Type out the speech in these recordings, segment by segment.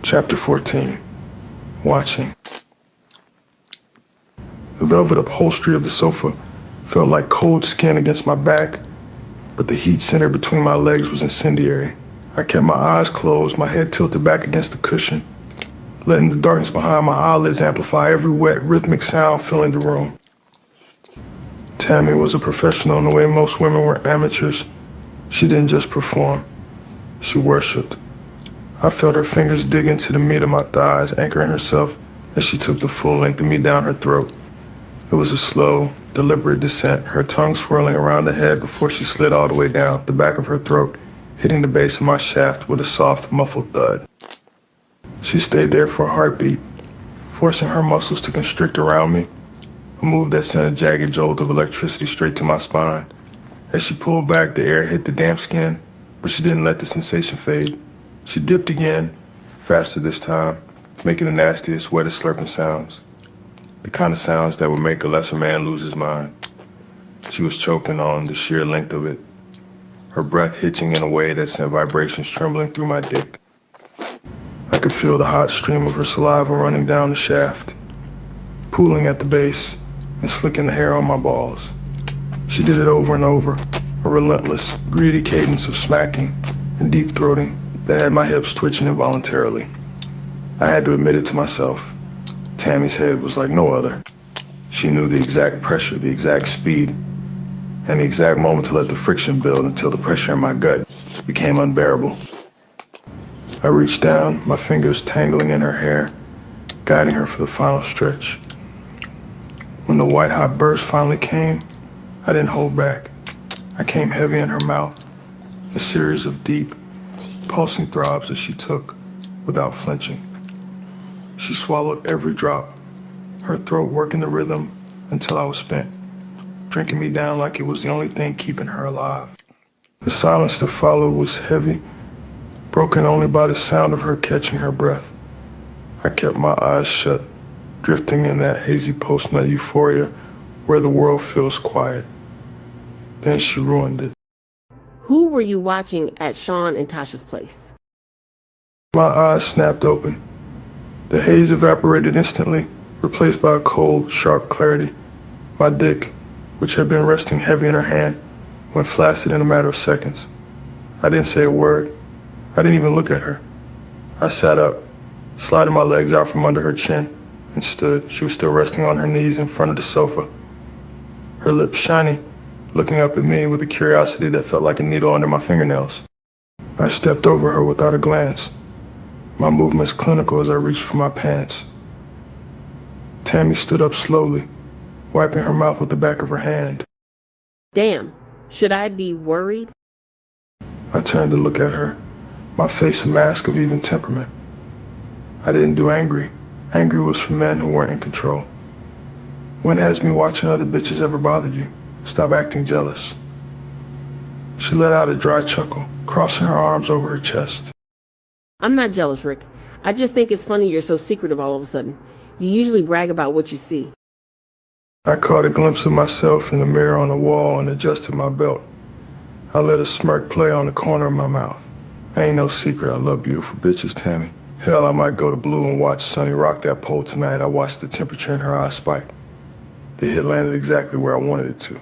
Chapter 14. Watching. The velvet upholstery of the sofa felt like cold skin against my back, but the heat center between my legs was incendiary. I kept my eyes closed, my head tilted back against the cushion, letting the darkness behind my eyelids amplify every wet, rhythmic sound filling the room. Tammy was a professional in the way most women were amateurs. She didn't just perform, she worshipped. I felt her fingers dig into the meat of my thighs, anchoring herself as she took the full length of me down her throat. It was a slow, deliberate descent, her tongue swirling around the head before she slid all the way down the back of her throat, hitting the base of my shaft with a soft, muffled thud. She stayed there for a heartbeat, forcing her muscles to constrict around me, a move that sent a jagged jolt of electricity straight to my spine. As she pulled back, the air hit the damp skin, but she didn't let the sensation fade. She dipped again, faster this time, making the nastiest, wettest slurping sounds. The kind of sounds that would make a lesser man lose his mind. She was choking on the sheer length of it, her breath hitching in a way that sent vibrations trembling through my dick. I could feel the hot stream of her saliva running down the shaft, pooling at the base and slicking the hair on my balls. She did it over and over, a relentless, greedy cadence of smacking and deep throating that had my hips twitching involuntarily. I had to admit it to myself. Tammy's head was like no other. She knew the exact pressure, the exact speed, and the exact moment to let the friction build until the pressure in my gut became unbearable. I reached down, my fingers tangling in her hair, guiding her for the final stretch. When the white-hot burst finally came, I didn't hold back. I came heavy in her mouth, a series of deep, pulsing throbs that she took without flinching. She swallowed every drop, her throat working the rhythm until I was spent, drinking me down like it was the only thing keeping her alive. The silence that followed was heavy, broken only by the sound of her catching her breath. I kept my eyes shut, drifting in that hazy post-nut euphoria where the world feels quiet. Then she ruined it. Who were you watching at Sean and Tasha's place? My eyes snapped open. The haze evaporated instantly, replaced by a cold, sharp clarity. My dick, which had been resting heavy in her hand, went flaccid in a matter of seconds. I didn't say a word. I didn't even look at her. I sat up, sliding my legs out from under her chin, and stood. She was still resting on her knees in front of the sofa, her lips shiny, looking up at me with a curiosity that felt like a needle under my fingernails. I stepped over her without a glance, my movements clinical as I reached for my pants. Tammy stood up slowly, wiping her mouth with the back of her hand. Damn, should I be worried? I turned to look at her, my face a mask of even temperament. I didn't do angry. Angry was for men who weren't in control. When has me watching other bitches ever bothered you? Stop acting jealous. She let out a dry chuckle, crossing her arms over her chest. I'm not jealous, Rick. I just think it's funny you're so secretive all of a sudden. You usually brag about what you see. I caught a glimpse of myself in the mirror on the wall and adjusted my belt. I let a smirk play on the corner of my mouth. Ain't no secret I love beautiful bitches, Tammy. Hell, I might go to Blue and watch Sonny rock that pole tonight. I watched the temperature in her eyes spike. The hit landed exactly where I wanted it to.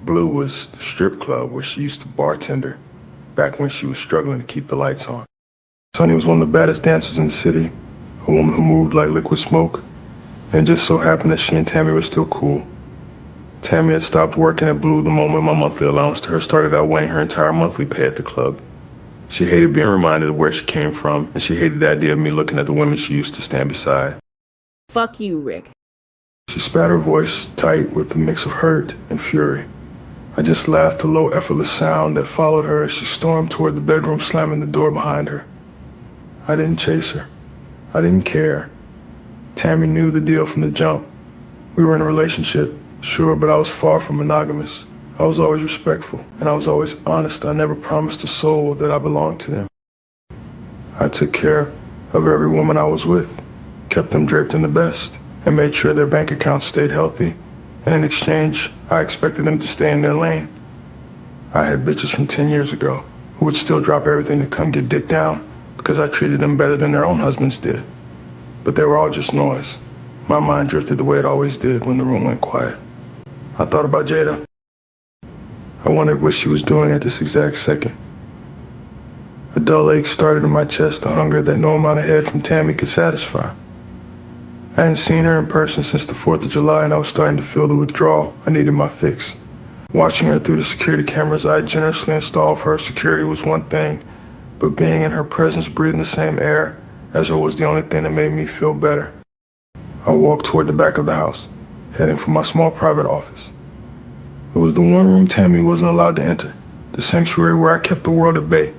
Blue was the strip club where she used to bartender back when she was struggling to keep the lights on. Sonny was one of the baddest dancers in the city, a woman who moved like liquid smoke, and it just so happened that she and Tammy were still cool. Tammy had stopped working at Blue the moment my monthly allowance to her started outweighing her entire monthly pay at the club. She hated being reminded of where she came from, and she hated the idea of me looking at the women she used to stand beside. Fuck you, Rick. She spat her voice tight with a mix of hurt and fury. I just laughed a low, effortless sound that followed her as she stormed toward the bedroom, slamming the door behind her. I didn't chase her. I didn't care. Tammy knew the deal from the jump. We were in a relationship, sure, but I was far from monogamous. I was always respectful, and I was always honest. I never promised a soul that I belonged to them. I took care of every woman I was with, kept them draped in the best, and made sure their bank accounts stayed healthy. And in exchange, I expected them to stay in their lane. I had bitches from 10 years ago who would still drop everything to come get dick down, because I treated them better than their own husbands did. But they were all just noise. My mind drifted the way it always did when the room went quiet. I thought about Jada. I wondered what she was doing at this exact second. A dull ache started in my chest, a hunger that no amount of head from Tammy could satisfy. I hadn't seen her in person since the 4th of July, and I was starting to feel the withdrawal. I needed my fix. Watching her through the security cameras I had generously installed for her security was one thing, but being in her presence, breathing the same air as her, was the only thing that made me feel better. I walked toward the back of the house, heading for my small private office. It was the one room Tammy wasn't allowed to enter, the sanctuary where I kept the world at bay.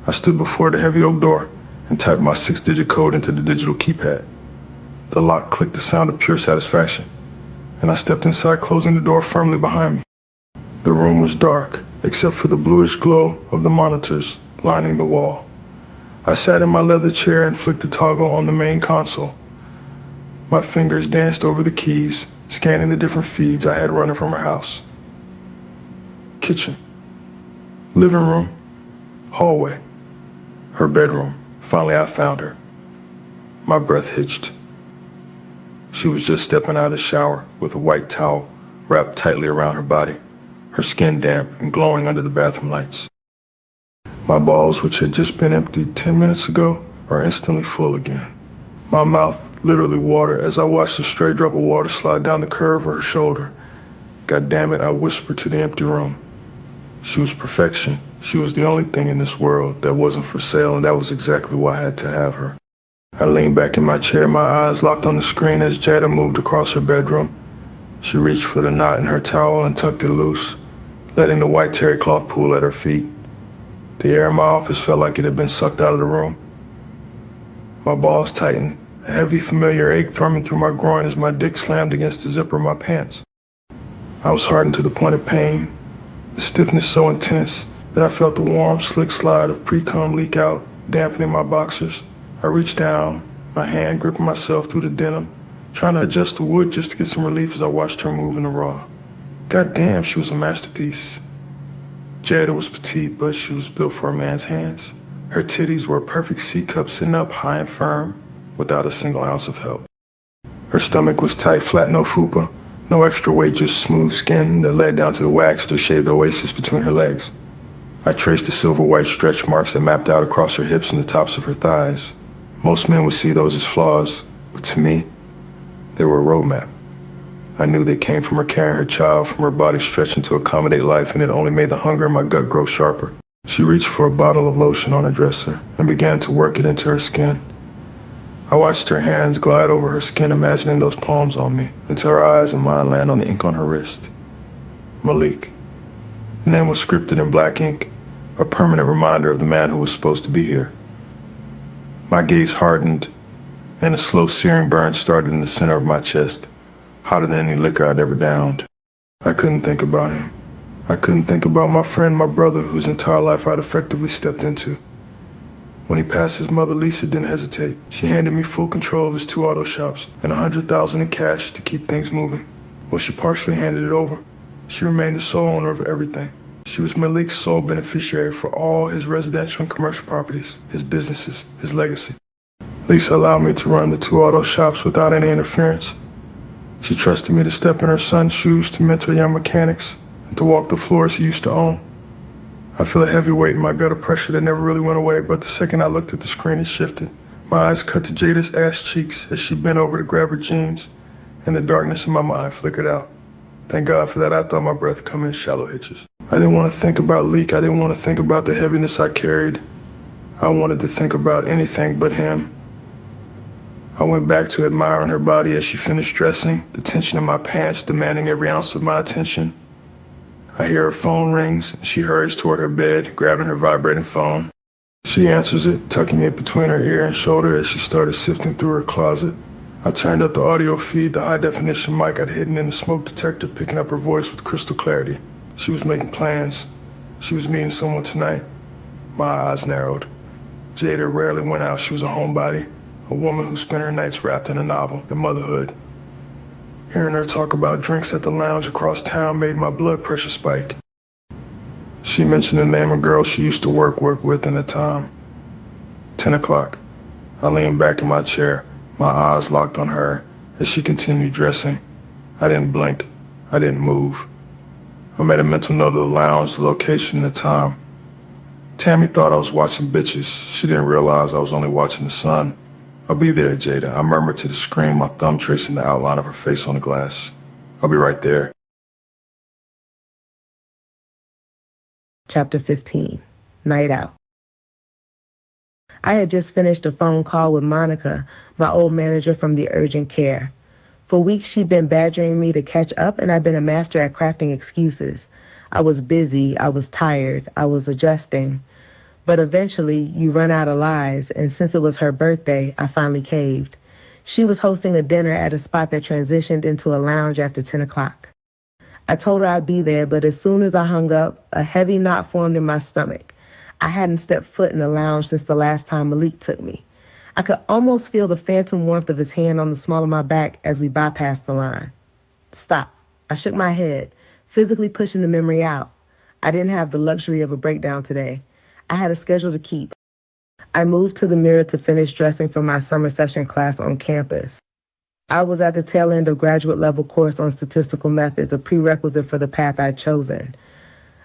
I stood before the heavy oak door and typed my 6-digit code into the digital keypad. The lock clicked the sound of pure satisfaction, and I stepped inside, closing the door firmly behind me. The room was dark, except for the bluish glow of the monitors lining the wall. I sat in my leather chair and flicked the toggle on the main console. My fingers danced over the keys, scanning the different feeds I had running from her house. Kitchen, living room, hallway, her bedroom. Finally, I found her. My breath hitched. She was just stepping out of the shower with a white towel wrapped tightly around her body, her skin damp and glowing under the bathroom lights. My balls, which had just been emptied 10 minutes ago, are instantly full again. My mouth literally watered as I watched a stray drop of water slide down the curve of her shoulder. God damn it, I whispered to the empty room. She was perfection. She was the only thing in this world that wasn't for sale, and that was exactly why I had to have her. I leaned back in my chair, my eyes locked on the screen as Jada moved across her bedroom. She reached for the knot in her towel and tucked it loose, letting the white terry cloth pool at her feet. The air in my office felt like it had been sucked out of the room. My balls tightened, a heavy familiar ache thrumming through my groin as my dick slammed against the zipper of my pants. I was hardened to the point of pain, the stiffness so intense that I felt the warm, slick slide of pre-cum leak out, dampening my boxers. I reached down, my hand gripping myself through the denim, trying to adjust the wood just to get some relief as I watched her move in the raw. God damn, she was a masterpiece. Jada was petite, but she was built for a man's hands. Her titties were a perfect C-cup sitting up high and firm, without a single ounce of help. Her stomach was tight, flat, no fupa, no extra weight, just smooth skin that led down to the waxed or shaved oasis between her legs. I traced the silver white stretch marks that mapped out across her hips and the tops of her thighs. Most men would see those as flaws, but to me, they were a roadmap. I knew they came from her carrying her child, from her body stretching to accommodate life, and it only made the hunger in my gut grow sharper. She reached for a bottle of lotion on her dresser and began to work it into her skin. I watched her hands glide over her skin, imagining those palms on me, until her eyes and mine land on the ink on her wrist. Malik. The name was scripted in black ink, a permanent reminder of the man who was supposed to be here. My gaze hardened, and a slow searing burn started in the center of my chest, hotter than any liquor I'd ever downed. I couldn't think about him. I couldn't think about my friend, my brother, whose entire life I'd effectively stepped into. When he passed, his mother, Lisa, didn't hesitate. She handed me full control of his 2 auto shops and $100,000 in cash to keep things moving. Well, she partially handed it over. She remained the sole owner of everything. She was Malik's sole beneficiary for all his residential and commercial properties, his businesses, his legacy. Lisa allowed me to run the 2 auto shops without any interference. She trusted me to step in her son's shoes, to mentor young mechanics, and to walk the floors he used to own. I feel a heavy weight in my gut, of pressure that never really went away, but the second I looked at the screen, it shifted. My eyes cut to Jada's ass cheeks as she bent over to grab her jeans, and the darkness in my mind flickered out. Thank God for that. I thought my breath come in shallow hitches. I didn't want to think about Leak. I didn't want to think about the heaviness I carried. I wanted to think about anything but him. I went back to admiring her body as she finished dressing, the tension in my pants demanding every ounce of my attention. I hear her phone rings, and she hurries toward her bed, grabbing her vibrating phone. She answers it, tucking it between her ear and shoulder as she started sifting through her closet. I turned up the audio feed, the high-definition mic I'd hidden in the smoke detector, picking up her voice with crystal clarity. She was making plans. She was meeting someone tonight. My eyes narrowed. Jada rarely went out. She was a homebody, a woman who spent her nights wrapped in a novel and motherhood. Hearing her talk about drinks at the lounge across town made my blood pressure spike. She mentioned the name of a girl she used to work with in the town. 10 o'clock. I leaned back in my chair, my eyes locked on her as she continued dressing. I didn't blink. I didn't move. I made a mental note of the lounge, the location, and the time. Tammy thought I was watching bitches. She didn't realize I was only watching the sun. I'll be there, Jada, I murmured to the screen, my thumb tracing the outline of her face on the glass. I'll be right there. Chapter 15, Night Out. I had just finished a phone call with Monica, my old manager from the urgent care. For weeks she'd been badgering me to catch up, and I'd been a master at crafting excuses. I was busy, I was tired, I was adjusting. But eventually, you run out of lies, and since it was her birthday, I finally caved. She was hosting a dinner at a spot that transitioned into a lounge after 10 o'clock. I told her I'd be there, but as soon as I hung up, a heavy knot formed in my stomach. I hadn't stepped foot in the lounge since the last time Malik took me. I could almost feel the phantom warmth of his hand on the small of my back as we bypassed the line. Stop. I shook my head, physically pushing the memory out. I didn't have the luxury of a breakdown today. I had a schedule to keep. I moved to the mirror to finish dressing for my summer session class on campus. I was at the tail end of graduate level course on statistical methods, a prerequisite for the path I'd chosen.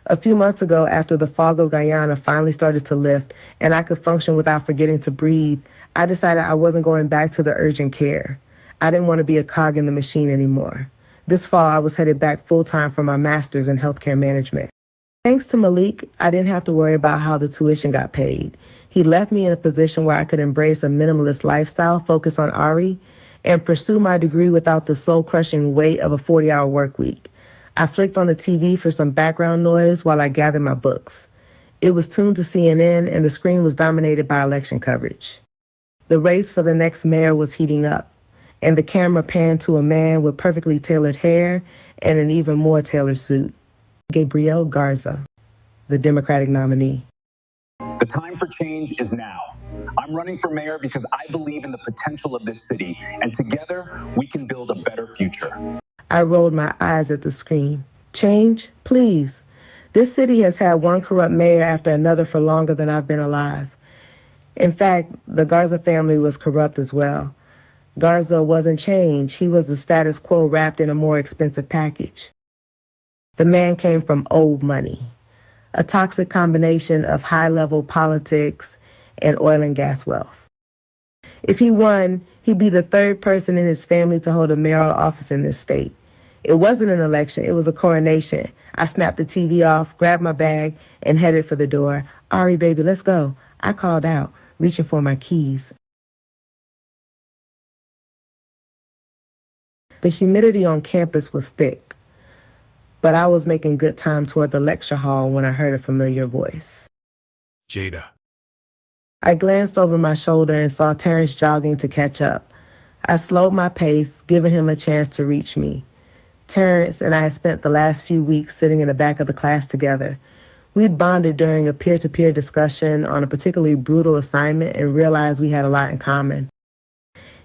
A few months ago, after the fog of Guyana finally started to lift and I could function without forgetting to breathe, I decided I wasn't going back to the urgent care. I didn't want to be a cog in the machine anymore. This fall, I was headed back full-time for my master's in healthcare management. Thanks to Malik, I didn't have to worry about how the tuition got paid. He left me in a position where I could embrace a minimalist lifestyle, focus on Ari, and pursue my degree without the soul-crushing weight of a 40-hour work week. I flicked on the TV for some background noise while I gathered my books. It was tuned to CNN, and the screen was dominated by election coverage. The race for the next mayor was heating up, and the camera panned to a man with perfectly tailored hair and an even more tailored suit. Gabriel Garza, the Democratic nominee. The time for change is now. I'm running for mayor because I believe in the potential of this city, and together we can build a better future. I rolled my eyes at the screen. Change, please. This city has had one corrupt mayor after another for longer than I've been alive. In fact, the Garza family was corrupt as well. Garza wasn't change. He was the status quo wrapped in a more expensive package. The man came from old money, a toxic combination of high-level politics and oil and gas wealth. If he won, he'd be the third person in his family to hold a mayoral office in this state. It wasn't an election, it was a coronation. I snapped the TV off, grabbed my bag, and headed for the door. Ari, baby, let's go. I called out, reaching for my keys. The humidity on campus was thick, but I was making good time toward the lecture hall when I heard a familiar voice. Jada. I glanced over my shoulder and saw Terrence jogging to catch up. I slowed my pace, giving him a chance to reach me. Terrence and I had spent the last few weeks sitting in the back of the class together. We'd bonded during a peer-to-peer discussion on a particularly brutal assignment and realized we had a lot in common.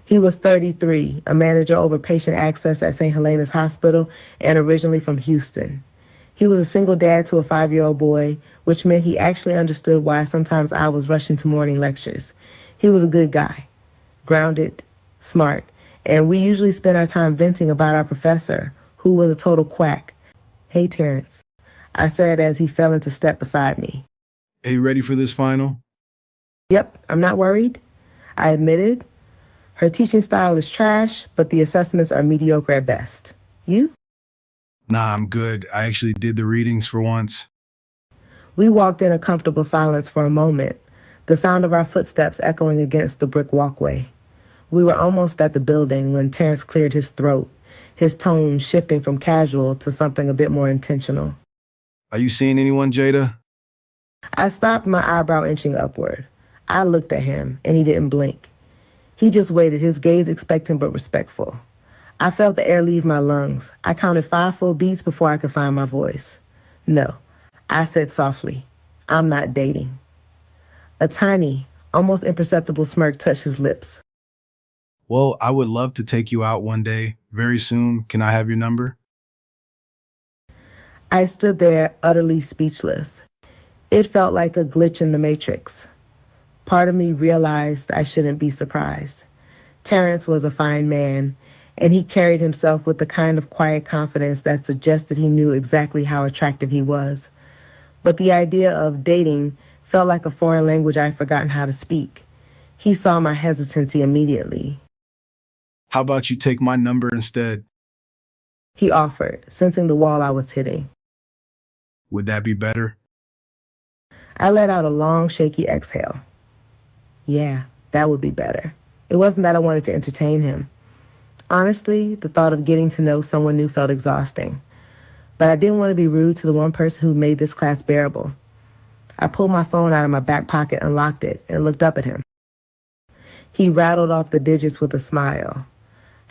He was 33, a manager over patient access at St. Helena's Hospital, and originally from Houston. He was a single dad to a 5-year-old boy, which meant he actually understood why sometimes I was rushing to morning lectures. He was a good guy, grounded, smart, and we usually spent our time venting about our professor, who was a total quack. Hey, Terrence, I said as he fell into step beside me. Are you ready for this final? Yep, I'm not worried, I admitted. Her teaching style is trash, but the assessments are mediocre at best. You? Nah, I'm good. I actually did the readings for once. We walked in a comfortable silence for a moment, the sound of our footsteps echoing against the brick walkway. We were almost at the building when Terrence cleared his throat, his tone shifting from casual to something a bit more intentional. Are you seeing anyone, Jada? I stopped, my eyebrow inching upward. I looked at him, and he didn't blink. He just waited, his gaze expectant but respectful. I felt the air leave my lungs. I counted 5 full beats before I could find my voice. No, I said softly, I'm not dating. A tiny, almost imperceptible smirk touched his lips. Well, I would love to take you out one day, very soon. Can I have your number? I stood there, utterly speechless. It felt like a glitch in the matrix. Part of me realized I shouldn't be surprised. Terrence was a fine man, and he carried himself with the kind of quiet confidence that suggested he knew exactly how attractive he was. But the idea of dating felt like a foreign language I'd forgotten how to speak. He saw my hesitancy immediately. How about you take my number instead? He offered, sensing the wall I was hitting. Would that be better? I let out a long, shaky exhale. Yeah, that would be better. It wasn't that I wanted to entertain him. Honestly, the thought of getting to know someone new felt exhausting. But I didn't want to be rude to the one person who made this class bearable. I pulled my phone out of my back pocket, unlocked it, and looked up at him. He rattled off the digits with a smile.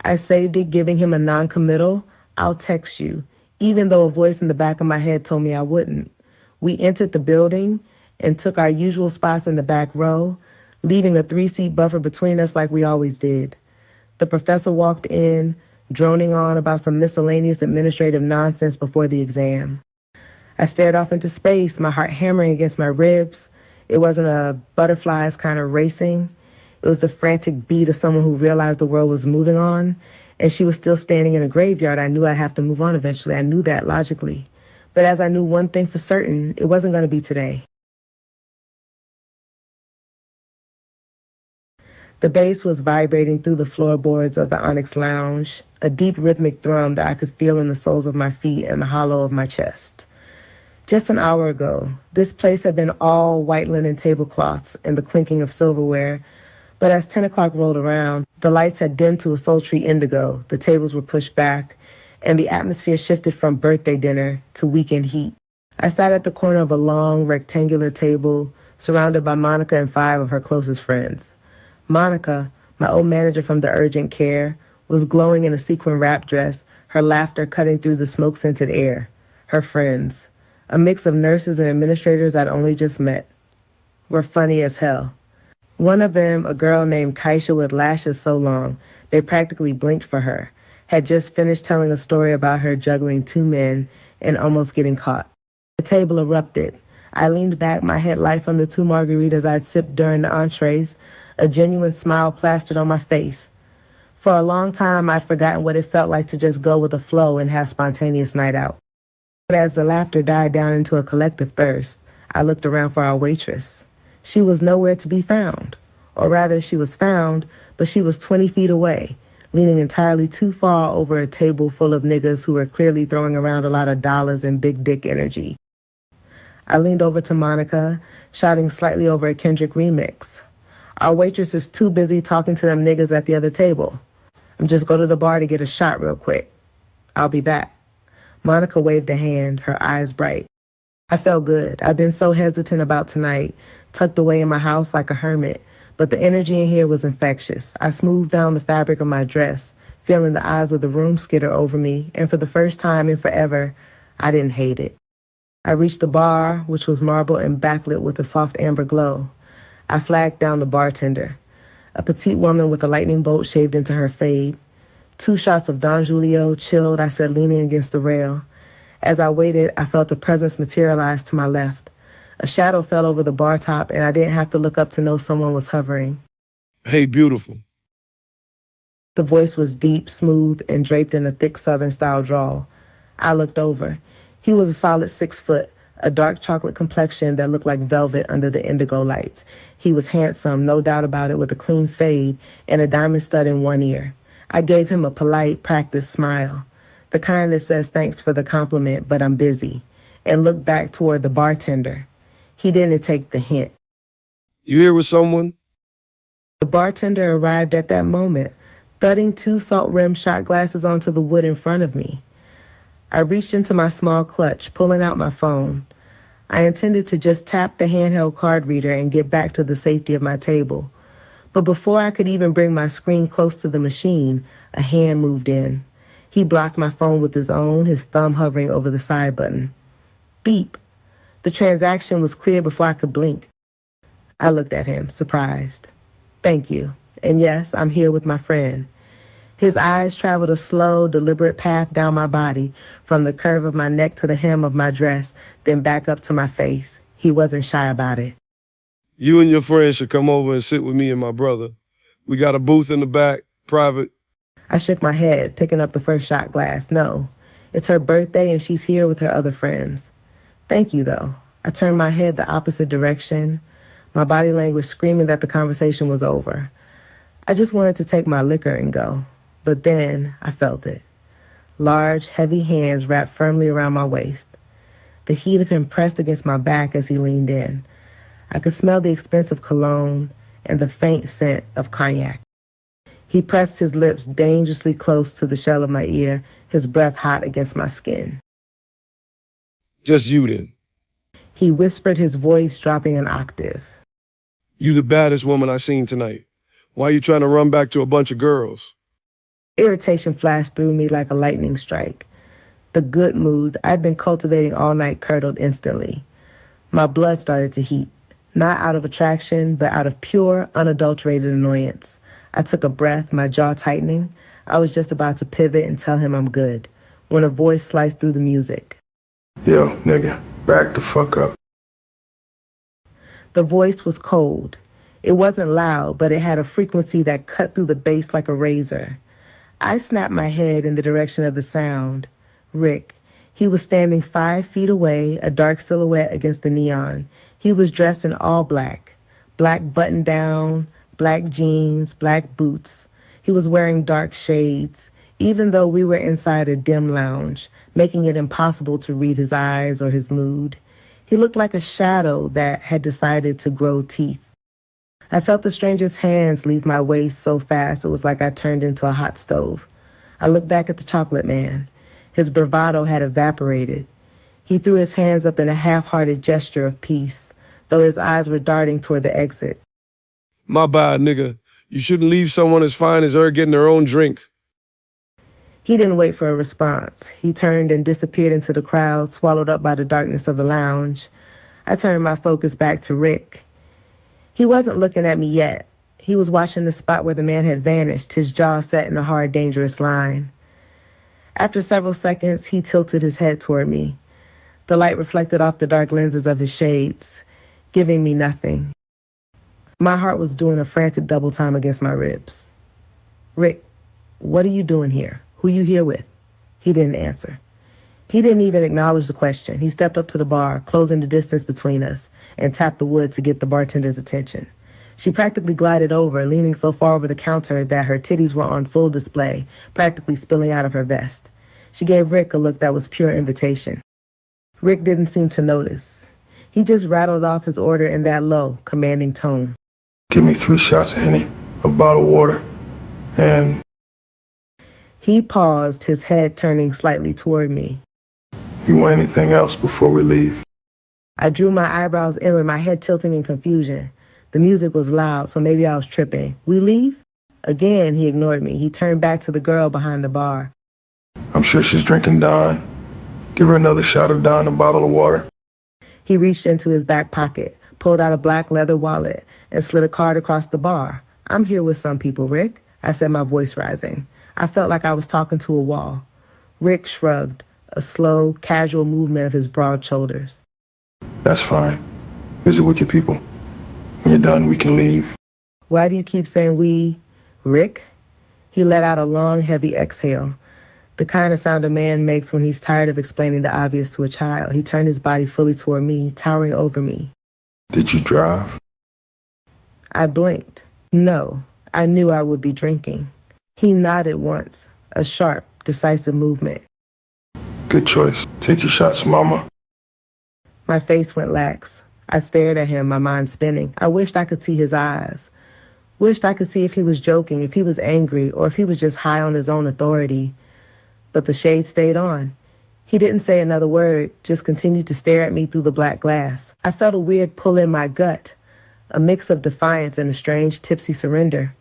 I saved it, giving him a non-committal, "I'll text you," even though a voice in the back of my head told me I wouldn't. We entered the building and took our usual spots in the back row, leaving a 3-seat buffer between us like we always did. The professor walked in, droning on about some miscellaneous administrative nonsense before the exam. I stared off into space, my heart hammering against my ribs. It wasn't a butterflies kind of racing. It was the frantic beat of someone who realized the world was moving on, and she was still standing in a graveyard. I knew I'd have to move on eventually. I knew that logically. But as I knew one thing for certain, it wasn't going to be today. The bass was vibrating through the floorboards of the Onyx lounge, a deep rhythmic thrum that I could feel in the soles of my feet and the hollow of my chest. Just an hour ago, this place had been all white linen tablecloths and the clinking of silverware, but as 10 o'clock rolled around, the lights had dimmed to a sultry indigo, the tables were pushed back, and the atmosphere shifted from birthday dinner to weekend heat. I sat at the corner of a long, rectangular table, surrounded by Monica and 5 of her closest friends. Monica, my old manager from the urgent care, was glowing in a sequin wrap dress, her laughter cutting through the smoke-scented air. Her friends, a mix of nurses and administrators I'd only just met, were funny as hell. One of them, a girl named Kaisha with lashes so long they practically blinked for her, had just finished telling a story about her juggling 2 men and almost getting caught. The table erupted. I leaned back, my head light from the 2 margaritas I'd sipped during the entrees, a genuine smile plastered on my face. For a long time, I'd forgotten what it felt like to just go with the flow and have spontaneous night out. But as the laughter died down into a collective thirst, I looked around for our waitress. She was nowhere to be found. Or rather, she was found, but she was 20 feet away, leaning entirely too far over a table full of niggas who were clearly throwing around a lot of dollars and big dick energy. I leaned over to Monica, shouting slightly over a Kendrick remix. Our waitress is too busy talking to them niggas at the other table. I'm just go to the bar to get a shot real quick. I'll be back. Monica waved a hand, her eyes bright. I felt good. I'd been so hesitant about tonight, tucked away in my house like a hermit, but the energy in here was infectious. I smoothed down the fabric of my dress, feeling the eyes of the room skitter over me, and for the first time in forever, I didn't hate it. I reached the bar, which was marble and backlit with a soft amber glow. I flagged down the bartender, a petite woman with a lightning bolt shaved into her fade. 2 shots of Don Julio, chilled, I said, leaning against the rail. As I waited, I felt a presence materialize to my left. A shadow fell over the bar top, and I didn't have to look up to know someone was hovering. Hey, beautiful. The voice was deep, smooth, and draped in a thick Southern-style drawl. I looked over. He was a solid 6 foot, a dark chocolate complexion that looked like velvet under the indigo lights. He was handsome, no doubt about it, with a clean fade and a diamond stud in one ear. I gave him a polite, practiced smile, the kind that says thanks for the compliment, but I'm busy, and looked back toward the bartender. He didn't take the hint. You here with someone? The bartender arrived at that moment, thudding 2 salt-rimmed shot glasses onto the wood in front of me. I reached into my small clutch, pulling out my phone. I intended to just tap the handheld card reader and get back to the safety of my table. But before I could even bring my screen close to the machine, a hand moved in. He blocked my phone with his own, his thumb hovering over the side button. Beep. The transaction was clear before I could blink. I looked at him, surprised. Thank you. And yes, I'm here with my friend. His eyes traveled a slow, deliberate path down my body, from the curve of my neck to the hem of my dress, then back up to my face. He wasn't shy about it. You and your friends should come over and sit with me and my brother. We got a booth in the back, private. I shook my head, picking up the first shot glass. No, it's her birthday and she's here with her other friends. Thank you, though. I turned my head the opposite direction, my body language screaming that the conversation was over. I just wanted to take my liquor and go. But then I felt it. Large, heavy hands wrapped firmly around my waist. The heat of him pressed against my back as he leaned in. I could smell the expensive cologne and the faint scent of cognac. He pressed his lips dangerously close to the shell of my ear, his breath hot against my skin. Just you then. He whispered, his voice dropping an octave. You the baddest woman I seen tonight. Why you trying to run back to a bunch of girls? Irritation flashed through me like a lightning strike. The good mood I'd been cultivating all night curdled instantly. My blood started to heat, not out of attraction, but out of pure, unadulterated annoyance. I took a breath, my jaw tightening. I was just about to pivot and tell him I'm good, when a voice sliced through the music. Yo, nigga, back the fuck up. The voice was cold. It wasn't loud, but it had a frequency that cut through the bass like a razor. I snapped my head in the direction of the sound. Rick. He was standing 5 feet away, a dark silhouette against the neon. He was dressed in all black. Black button-down, black jeans, black boots. He was wearing dark shades, even though we were inside a dim lounge, making it impossible to read his eyes or his mood. He looked like a shadow that had decided to grow teeth. I felt the stranger's hands leave my waist so fast it was like I turned into a hot stove. I looked back at the chocolate man. His bravado had evaporated. He threw his hands up in a half-hearted gesture of peace, though his eyes were darting toward the exit. My bad, nigga. You shouldn't leave someone as fine as her getting her own drink. He didn't wait for a response. He turned and disappeared into the crowd, swallowed up by the darkness of the lounge. I turned my focus back to Rick. He wasn't looking at me yet. He was watching the spot where the man had vanished, his jaw set in a hard, dangerous line. After several seconds, he tilted his head toward me. The light reflected off the dark lenses of his shades, giving me nothing. My heart was doing a frantic double time against my ribs. Rick, what are you doing here? Who you here with? He didn't answer. He didn't even acknowledge the question. He stepped up to the bar, closing the distance between us, and tapped the wood to get the bartender's attention. She practically glided over, leaning so far over the counter that her titties were on full display, practically spilling out of her vest. She gave Rick a look that was pure invitation. Rick didn't seem to notice. He just rattled off his order in that low, commanding tone. Give me 3 shots of Henny, a bottle of water, and... He paused, his head turning slightly toward me. You want anything else before we leave? I drew my eyebrows inward, my head tilting in confusion. The music was loud, so maybe I was tripping. We leave? Again, he ignored me. He turned back to the girl behind the bar. I'm sure she's drinking Dawn. Give her another shot of Dawn, a bottle of water. He reached into his back pocket, pulled out a black leather wallet, and slid a card across the bar. I'm here with some people, Rick, I said, my voice rising. I felt like I was talking to a wall. Rick shrugged, a slow, casual movement of his broad shoulders. That's fine. Visit with your people. When you're done, we can leave. Why do you keep saying we, Rick? He let out a long, heavy exhale, the kind of sound a man makes when he's tired of explaining the obvious to a child. He turned his body fully toward me, towering over me. Did you drive? I blinked. No, I knew I would be drinking. He nodded once, a sharp, decisive movement. Good choice. Take your shots, mama. My face went lax. I stared at him, my mind spinning. I wished I could see his eyes. Wished I could see if he was joking, if he was angry, or if he was just high on his own authority. But the shade stayed on. He didn't say another word, just continued to stare at me through the black glass. I felt a weird pull in my gut, a mix of defiance and a strange tipsy surrender.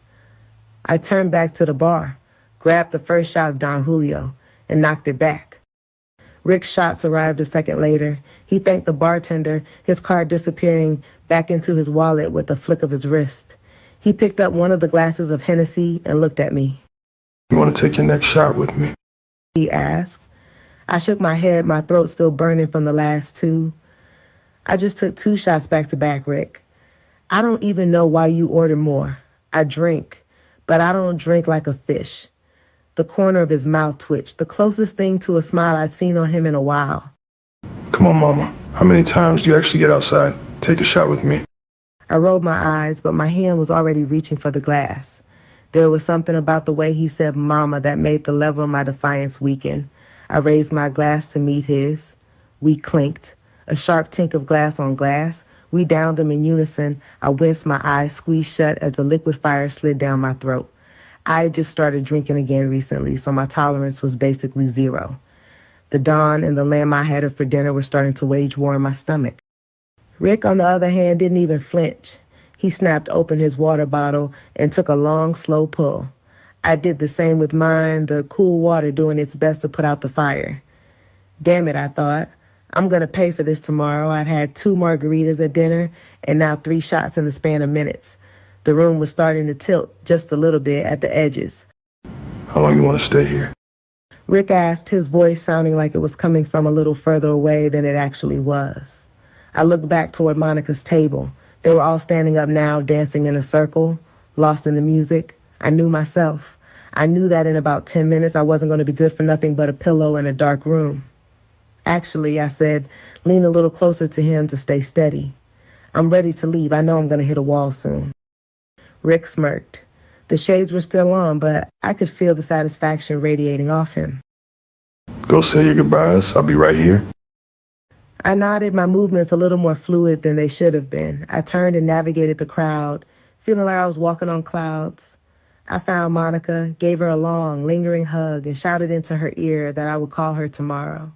I turned back to the bar, grabbed the first shot of Don Julio, and knocked it back. Rick's shots arrived a second later. He thanked the bartender, his card disappearing back into his wallet with a flick of his wrist. He picked up one of the glasses of Hennessy and looked at me. You want to take your next shot with me? He asked. I shook my head, my throat still burning from the last 2. I just took 2 shots back to back, Rick. I don't even know why you order more. I drink, but I don't drink like a fish. The corner of his mouth twitched, the closest thing to a smile I'd seen on him in a while. Come on, Mama. How many times do you actually get outside? Take a shot with me. I rolled my eyes, but my hand was already reaching for the glass. There was something about the way he said mama that made the level of my defiance weaken. I raised my glass to meet his. We clinked. A sharp tink of glass on glass. We downed them in unison. I winced, my eyes squeezed shut as the liquid fire slid down my throat. I had just started drinking again recently, so my tolerance was basically zero. The dawn and the lamb I had for dinner were starting to wage war in my stomach. Rick, on the other hand, didn't even flinch. He snapped open his water bottle and took a long, slow pull. I did the same with mine, the cool water doing its best to put out the fire. Damn it, I thought. I'm going to pay for this tomorrow. I'd had 2 margaritas at dinner and now 3 shots in the span of minutes. The room was starting to tilt just a little bit at the edges. How long you want to stay here? Rick asked, his voice sounding like it was coming from a little further away than it actually was. I looked back toward Monica's table. They were all standing up now, dancing in a circle, lost in the music. I knew myself. I knew that in about 10 minutes I wasn't going to be good for nothing but a pillow in a dark room. Actually, I said, lean a little closer to him to stay steady. I'm ready to leave. I know I'm going to hit a wall soon. Rick smirked. The shades were still on, but I could feel the satisfaction radiating off him. Go say your goodbyes. I'll be right here. I nodded, my movements a little more fluid than they should have been. I turned and navigated the crowd, feeling like I was walking on clouds. I found Monica, gave her a long, lingering hug, and shouted into her ear that I would call her tomorrow.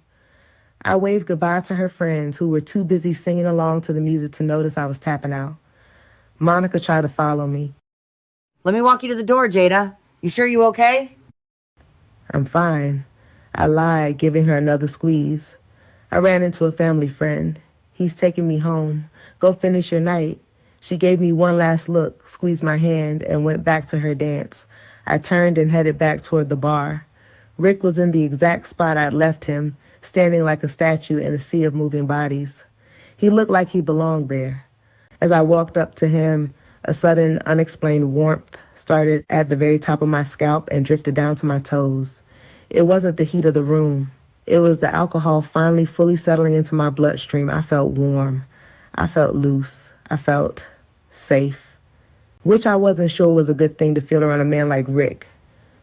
I waved goodbye to her friends who were too busy singing along to the music to notice I was tapping out. Monica tried to follow me. Let me walk you to the door, Jada. You sure you okay? I'm fine. I lied, giving her another squeeze. I ran into a family friend. He's taking me home. Go finish your night. She gave me one last look, squeezed my hand, and went back to her dance. I turned and headed back toward the bar. Rick was in the exact spot I'd left him, standing like a statue in a sea of moving bodies. He looked like he belonged there. As I walked up to him, a sudden, unexplained warmth started at the very top of my scalp and drifted down to my toes. It wasn't the heat of the room. It was the alcohol finally fully settling into my bloodstream. I felt warm. I felt loose. I felt safe, which I wasn't sure was a good thing to feel around a man like Rick.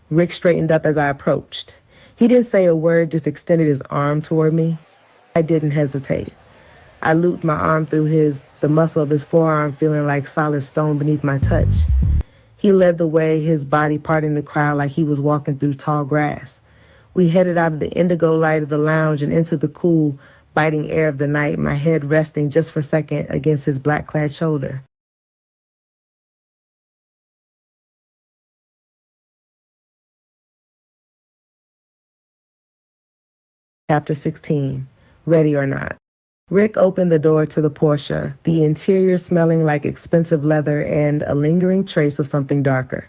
Rick straightened up as I approached. He didn't say a word, just extended his arm toward me. I didn't hesitate. I looped my arm through his, the muscle of his forearm feeling like solid stone beneath my touch. He led the way, his body parting the crowd like he was walking through tall grass. We headed out of the indigo light of the lounge and into the cool, biting air of the night, my head resting just for a second against his black-clad shoulder. Chapter 16, Ready or Not. Rick opened the door to the Porsche, the interior smelling like expensive leather and a lingering trace of something darker.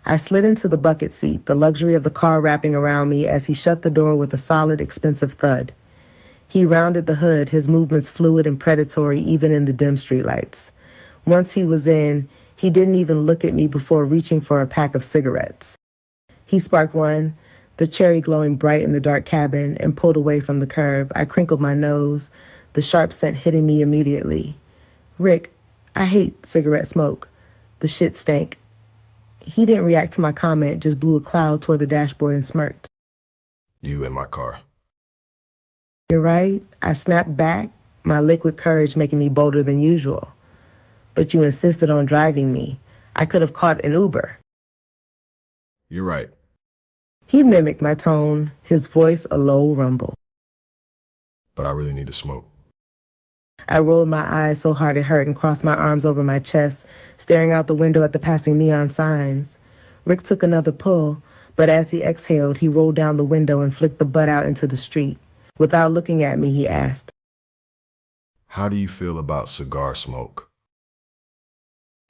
I slid into the bucket seat, the luxury of the car wrapping around me as he shut the door with a solid, expensive thud. He rounded the hood, his movements fluid and predatory even in the dim streetlights. Once he was in, he didn't even look at me before reaching for a pack of cigarettes. He sparked one, the cherry glowing bright in the dark cabin, and pulled away from the curb. I crinkled my nose, the sharp scent hitting me immediately. Rick, I hate cigarette smoke. The shit stank. He didn't react to my comment, just blew a cloud toward the dashboard and smirked. You in my car. You're right. I snapped back, my liquid courage making me bolder than usual. But you insisted on driving me. I could have caught an Uber. You're right. He mimicked my tone, his voice a low rumble. But I really need to smoke. I rolled my eyes so hard it hurt and crossed my arms over my chest, staring out the window at the passing neon signs. Rick took another pull, but as he exhaled, he rolled down the window and flicked the butt out into the street. Without looking at me, he asked, How do you feel about cigar smoke?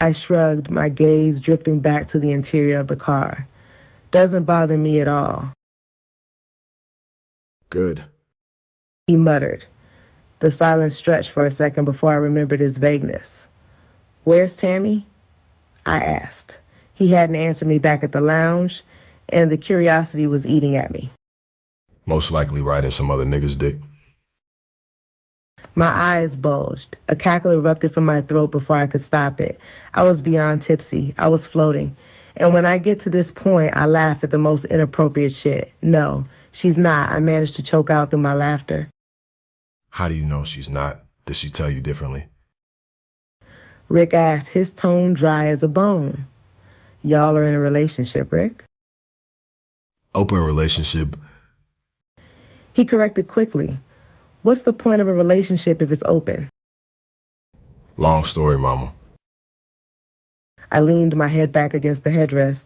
I shrugged, my gaze drifting back to the interior of the car. Doesn't bother me at all. Good. He muttered. The silence stretched for a second before I remembered its vagueness. "Where's Tammy?" I asked. He hadn't answered me back at the lounge, and the curiosity was eating at me. Most likely riding some other nigga's dick. My eyes bulged. A cackle erupted from my throat before I could stop it. I was beyond tipsy. I was floating. And when I get to this point, I laugh at the most inappropriate shit. No, she's not. I managed to choke out through my laughter. How do you know she's not? Did she tell you differently? Rick asked, his tone dry as a bone. "Y'all are in a relationship, Rick?" Open relationship. He corrected quickly. "What's the point of a relationship if it's open?" Long story, mama. I leaned my head back against the headrest.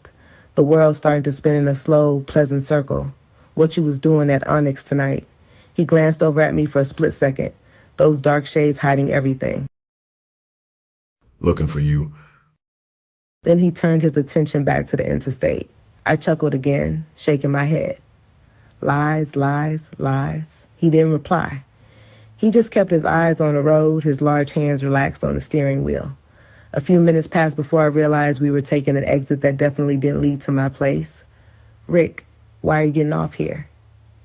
The world started to spin in a slow, pleasant circle. "What you was doing at Onyx tonight?" He glanced over at me for a split second, those dark shades hiding everything. Looking for you. Then he turned his attention back to the interstate. I chuckled again, shaking my head. Lies, lies, lies. He didn't reply. He just kept his eyes on the road, his large hands relaxed on the steering wheel. A few minutes passed before I realized we were taking an exit that definitely didn't lead to my place. "Rick, why are you getting off here?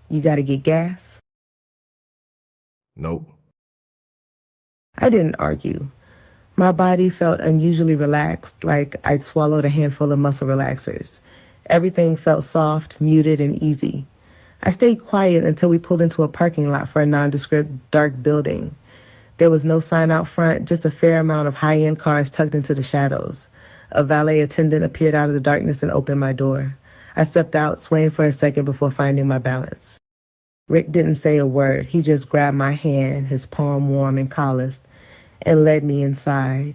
You gotta get gas?" Nope. I didn't argue. My body felt unusually relaxed, like I'd swallowed a handful of muscle relaxers. Everything felt soft, muted, and easy. I stayed quiet until we pulled into a parking lot for a nondescript, dark building. There was no sign out front, just a fair amount of high-end cars tucked into the shadows. A valet attendant appeared out of the darkness and opened my door. I stepped out, swaying for a second before finding my balance. Rick didn't say a word. He just grabbed my hand, his palm warm and calloused, and led me inside.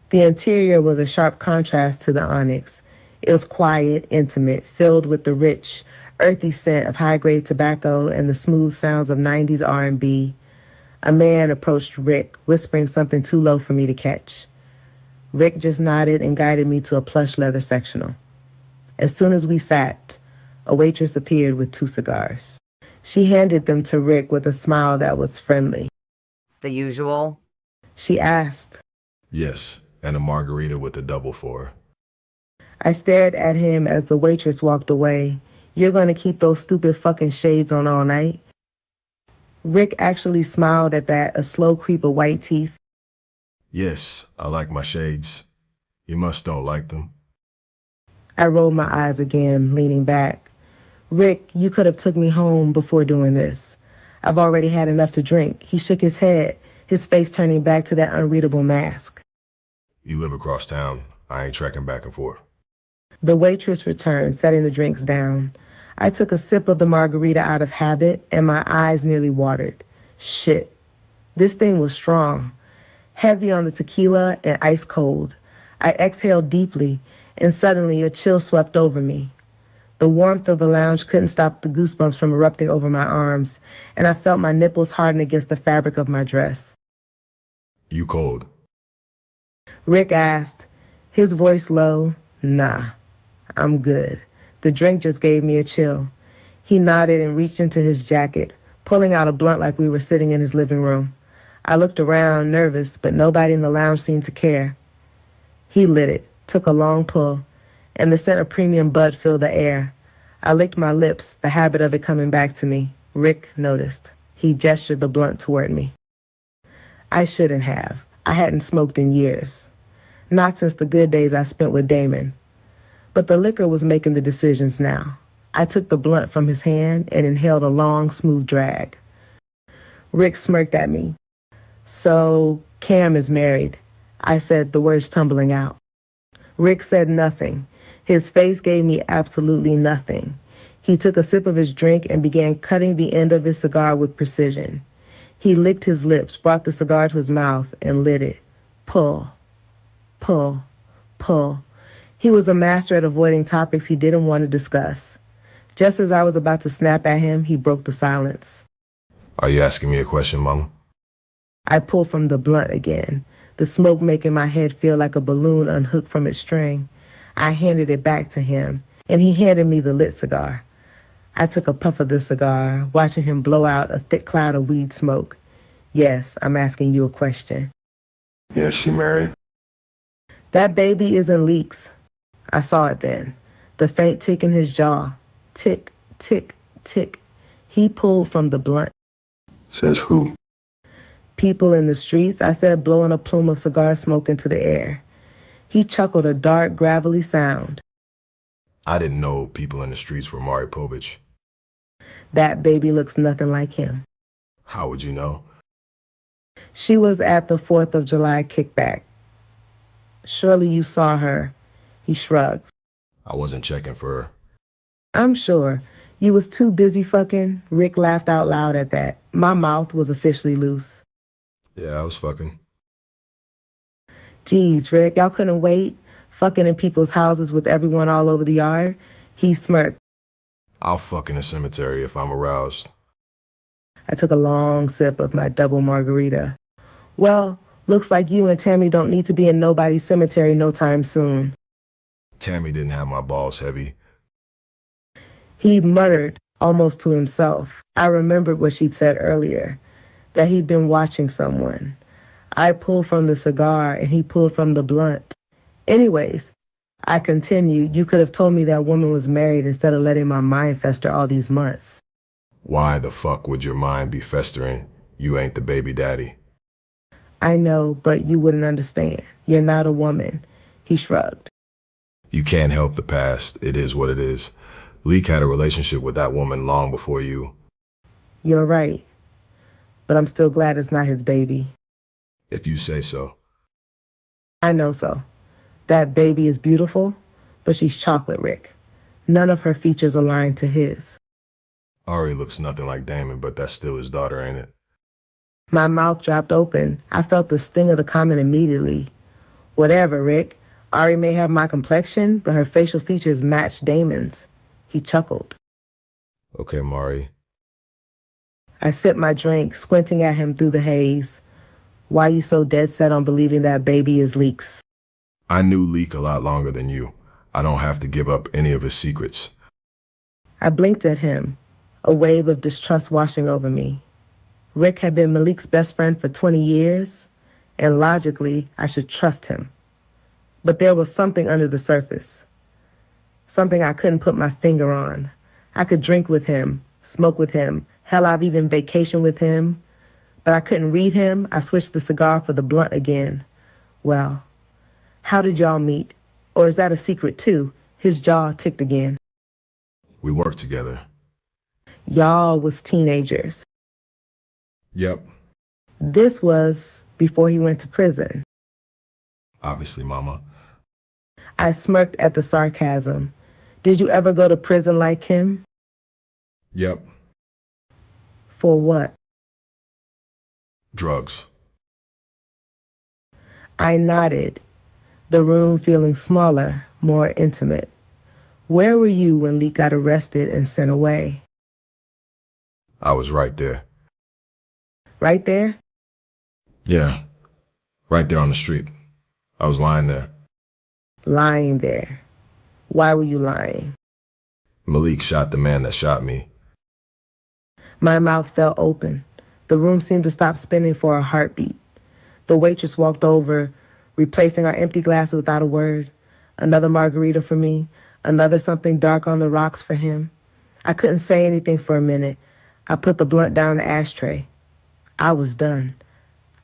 The interior was a sharp contrast to the Onyx. It was quiet, intimate, filled with the rich, earthy scent of high-grade tobacco and the smooth sounds of 90s R&B. A man approached Rick, whispering something too low for me to catch. Rick just nodded and guided me to a plush leather sectional. As soon as we sat, a waitress appeared with 2 cigars. She handed them to Rick with a smile that was friendly. The usual? She asked. Yes, and a margarita with a double for her. I stared at him as the waitress walked away. "You're going to keep those stupid fucking shades on all night?" Rick actually smiled at that, a slow creep of white teeth. Yes, I like my shades. You must don't like them. I rolled my eyes again, leaning back. "Rick, you could have took me home before doing this. I've already had enough to drink." He shook his head, his face turning back to that unreadable mask. You live across town. I ain't trekking back and forth. The waitress returned, setting the drinks down. I took a sip of the margarita out of habit, and my eyes nearly watered. Shit. This thing was strong. Heavy on the tequila and ice cold. I exhaled deeply, and suddenly a chill swept over me. The warmth of the lounge couldn't stop the goosebumps from erupting over my arms, and I felt my nipples harden against the fabric of my dress. You cold. Rick asked, his voice low. "Nah, I'm good." The drink just gave me a chill. He nodded and reached into his jacket, pulling out a blunt like we were sitting in his living room. I looked around, nervous, but nobody in the lounge seemed to care. He lit it, took a long pull, and the scent of premium bud filled the air. I licked my lips, the habit of it coming back to me. Rick noticed. He gestured the blunt toward me. I shouldn't have. I hadn't smoked in years. Not since the good days I spent with Damon. But the liquor was making the decisions now. I took the blunt from his hand and inhaled a long, smooth drag. Rick smirked at me. "So, Cam is married," I said, the words tumbling out. Rick said nothing. His face gave me absolutely nothing. He took a sip of his drink and began cutting the end of his cigar with precision. He licked his lips, brought the cigar to his mouth, and lit it. Pull, pull, pull. He was a master at avoiding topics he didn't want to discuss. Just as I was about to snap at him, he broke the silence. Are you asking me a question, Mama? I pulled from the blunt again, the smoke making my head feel like a balloon unhooked from its string. I handed it back to him, and he handed me the lit cigar. I took a puff of the cigar, watching him blow out a thick cloud of weed smoke. "Yes, I'm asking you a question." Yeah, she married. That baby isn't Leaks. I saw it then. The faint tick in his jaw. Tick, tick, tick. He pulled from the blunt. Says who? People in the streets, I said, blowing a plume of cigar smoke into the air. He chuckled a dark, gravelly sound. I didn't know people in the streets were Mari Povich. That baby looks nothing like him. How would you know? She was at the 4th of July kickback. Surely you saw her. He shrugged. I wasn't checking for her. I'm sure. You was too busy fucking. Rick laughed out loud at that. My mouth was officially loose. Yeah, I was fucking. Geez, Rick, y'all couldn't wait? Fucking in people's houses with everyone all over the yard? He smirked. I'll fuck in a cemetery if I'm aroused. I took a long sip of my double margarita. Well, looks like you and Tammy don't need to be in nobody's cemetery no time soon. Tammy didn't have my balls heavy. He muttered, almost to himself. I remembered what she'd said earlier, that he'd been watching someone. I pulled from the cigar and he pulled from the blunt. Anyways, I continued, you could have told me that woman was married instead of letting my mind fester all these months. Why the fuck would your mind be festering? You ain't the baby daddy. I know, but you wouldn't understand. You're not a woman. He shrugged. You can't help the past. It is what it is. Leek had a relationship with that woman long before you. You're right. But I'm still glad it's not his baby. If you say so. I know so. That baby is beautiful, but she's chocolate, Rick. None of her features align to his. Ari looks nothing like Damon, but that's still his daughter, ain't it? My mouth dropped open. I felt the sting of the comment immediately. Whatever, Rick. Ari may have my complexion, but her facial features match Damon's. He chuckled. Okay, Mari. I sipped my drink, squinting at him through the haze. Why you so dead set on believing that baby is Leeks? I knew Leek a lot longer than you. I don't have to give up any of his secrets. I blinked at him, a wave of distrust washing over me. Rick had been Malik's best friend for 20 years, and logically, I should trust him. But there was something under the surface. Something I couldn't put my finger on. I could drink with him, smoke with him, hell, I've even vacationed with him. But I couldn't read him. I switched the cigar for the blunt again. Well, how did y'all meet? Or is that a secret too? His jaw ticked again. We worked together. Y'all was teenagers. Yep. This was before he went to prison. Obviously, Mama. I smirked at the sarcasm. Did you ever go to prison like him? Yep. For what? Drugs. I nodded, the room feeling smaller, more intimate. Where were you when Lee got arrested and sent away? I was right there. Right there? Yeah. Right there on the street. I was lying there. Lying there. Why were you lying? Malik shot the man that shot me. My mouth fell open. The room seemed to stop spinning for a heartbeat. The waitress walked over, replacing our empty glasses without a word. Another margarita for me, another something dark on the rocks for him. I couldn't say anything for a minute. I put the blunt down the ashtray. I was done.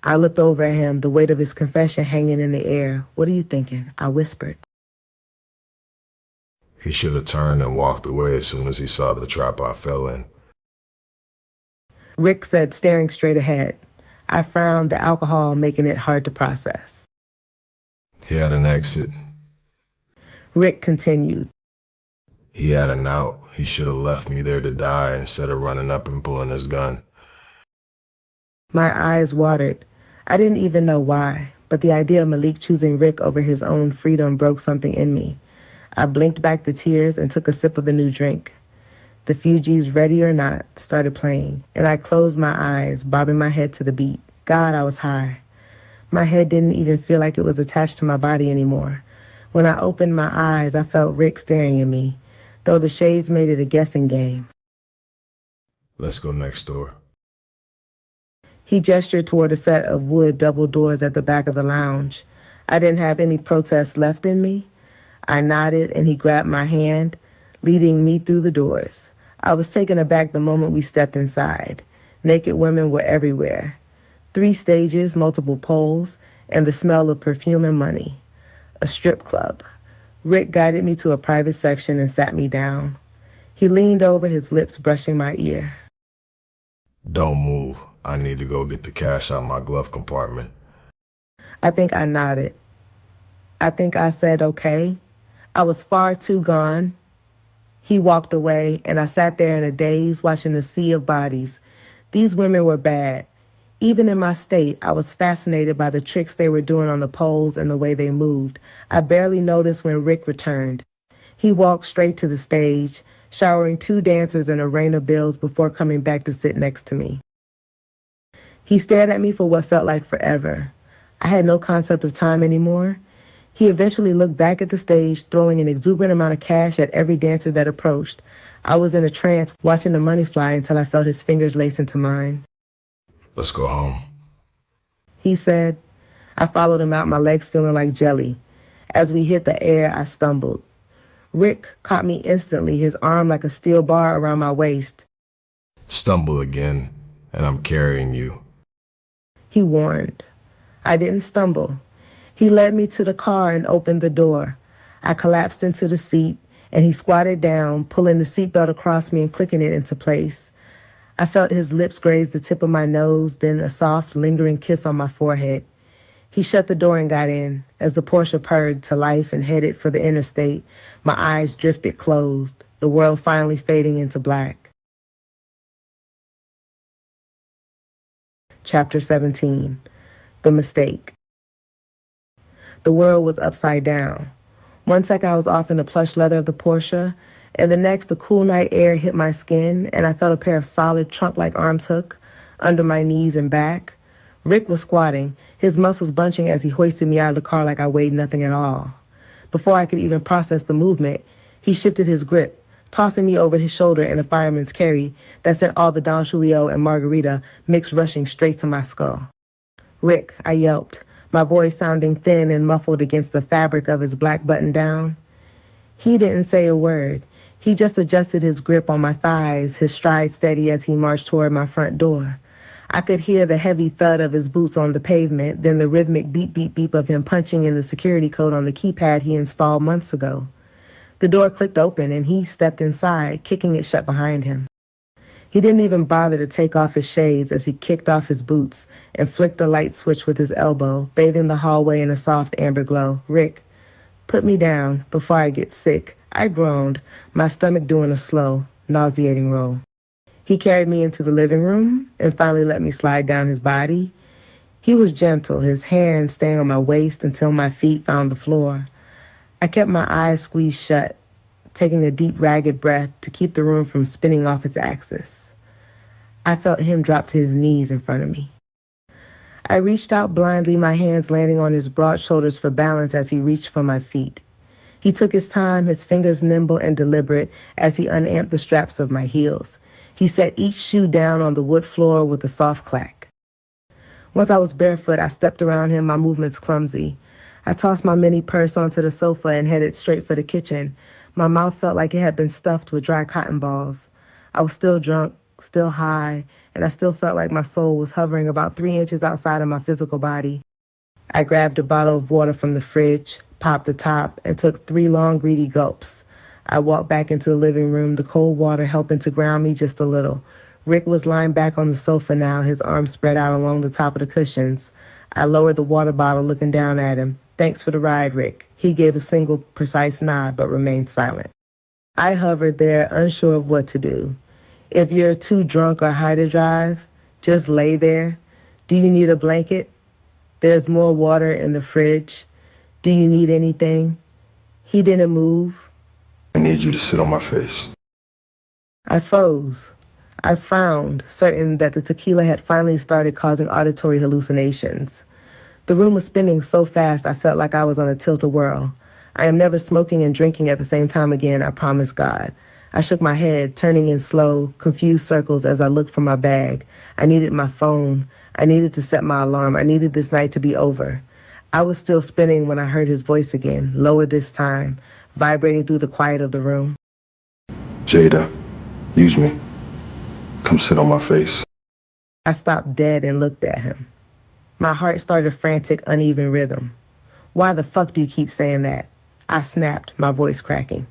I looked over at him, the weight of his confession hanging in the air. What are you thinking? I whispered. He should have turned and walked away as soon as he saw the trap I fell in. Rick said, staring straight ahead. I frowned, the alcohol making it hard to process. He had an exit. Rick continued. He had an out. He should have left me there to die instead of running up and pulling his gun. My eyes watered. I didn't even know why, but the idea of Malik choosing Rick over his own freedom broke something in me. I blinked back the tears and took a sip of the new drink. The Fugees' Ready or Not started playing, and I closed my eyes, bobbing my head to the beat. God, I was high. My head didn't even feel like it was attached to my body anymore. When I opened my eyes, I felt Rick staring at me, though the shades made it a guessing game. Let's go next door. He gestured toward a set of wood double doors at the back of the lounge. I didn't have any protest left in me. I nodded and he grabbed my hand, leading me through the doors. I was taken aback the moment we stepped inside. Naked women were everywhere. 3 stages, multiple poles, and the smell of perfume and money. A strip club. Rick guided me to a private section and sat me down. He leaned over, his lips brushing my ear. Don't move. I need to go get the cash out of my glove compartment. I think I nodded. I think I said okay. I was far too gone. He walked away, and I sat there in a daze watching the sea of bodies. These women were bad. Even in my state, I was fascinated by the tricks they were doing on the poles and the way they moved. I barely noticed when Rick returned. He walked straight to the stage, showering 2 dancers in a rain of bills before coming back to sit next to me. He stared at me for what felt like forever. I had no concept of time anymore. He eventually looked back at the stage, throwing an exuberant amount of cash at every dancer that approached. I was in a trance, watching the money fly until I felt his fingers lace into mine. Let's go home. He said. I followed him out, my legs feeling like jelly. As we hit the air, I stumbled. Rick caught me instantly, his arm like a steel bar around my waist. Stumble again, and I'm carrying you. He warned. I didn't stumble. He led me to the car and opened the door. I collapsed into the seat, and he squatted down, pulling the seatbelt across me and clicking it into place. I felt his lips graze the tip of my nose, then a soft, lingering kiss on my forehead. He shut the door and got in. As the Porsche purred to life and headed for the interstate, my eyes drifted closed, the world finally fading into black. Chapter 17. The Mistake. The world was upside down. One second I was off in the plush leather of the Porsche, and the next the cool night air hit my skin, and I felt a pair of solid trunk-like arms hook under my knees and back. Rick was squatting, his muscles bunching as he hoisted me out of the car like I weighed nothing at all. Before I could even process the movement, he shifted his grip, tossing me over his shoulder in a fireman's carry that sent all the Don Julio and Margarita mixed rushing straight to my skull. Rick, I yelped, my voice sounding thin and muffled against the fabric of his black button-down. He didn't say a word. He just adjusted his grip on my thighs, his stride steady as he marched toward my front door. I could hear the heavy thud of his boots on the pavement, then the rhythmic beep, beep, beep of him punching in the security code on the keypad he installed months ago. The door clicked open, and he stepped inside, kicking it shut behind him. He didn't even bother to take off his shades as he kicked off his boots and flicked the light switch with his elbow, bathing the hallway in a soft amber glow. Rick, put me down before I get sick, I groaned, my stomach doing a slow, nauseating roll. He carried me into the living room and finally let me slide down his body. He was gentle, his hands staying on my waist until my feet found the floor. I kept my eyes squeezed shut, taking a deep, ragged breath to keep the room from spinning off its axis. I felt him drop to his knees in front of me. I reached out blindly, my hands landing on his broad shoulders for balance as he reached for my feet. He took his time, his fingers nimble and deliberate as he unamped the straps of my heels. He set each shoe down on the wood floor with a soft clack. Once I was barefoot, I stepped around him, my movements clumsy. I tossed my mini purse onto the sofa and headed straight for the kitchen. My mouth felt like it had been stuffed with dry cotton balls. I was still drunk, still high, and I still felt like my soul was hovering about 3 inches outside of my physical body. I grabbed a bottle of water from the fridge, popped the top, and took 3 long, greedy gulps. I walked back into the living room, the cold water helping to ground me just a little. Rick was lying back on the sofa now, his arms spread out along the top of the cushions. I lowered the water bottle, looking down at him. Thanks for the ride, Rick. He gave a single, precise nod, but remained silent. I hovered there, unsure of what to do. If you're too drunk or high to drive, just lay there. Do you need a blanket? There's more water in the fridge. Do you need anything? He didn't move. I need you to sit on my face. I froze. I frowned, certain that the tequila had finally started causing auditory hallucinations. The room was spinning so fast I felt like I was on a tilt-a-whirl. I am never smoking and drinking at the same time again, I promise God. I shook my head, turning in slow, confused circles as I looked for my bag. I needed my phone. I needed to set my alarm. I needed this night to be over. I was still spinning when I heard his voice again, lower this time, vibrating through the quiet of the room. Jada, use me. Come sit on my face. I stopped dead and looked at him. My heart started a frantic, uneven rhythm. Why the fuck do you keep saying that? I snapped, my voice cracking.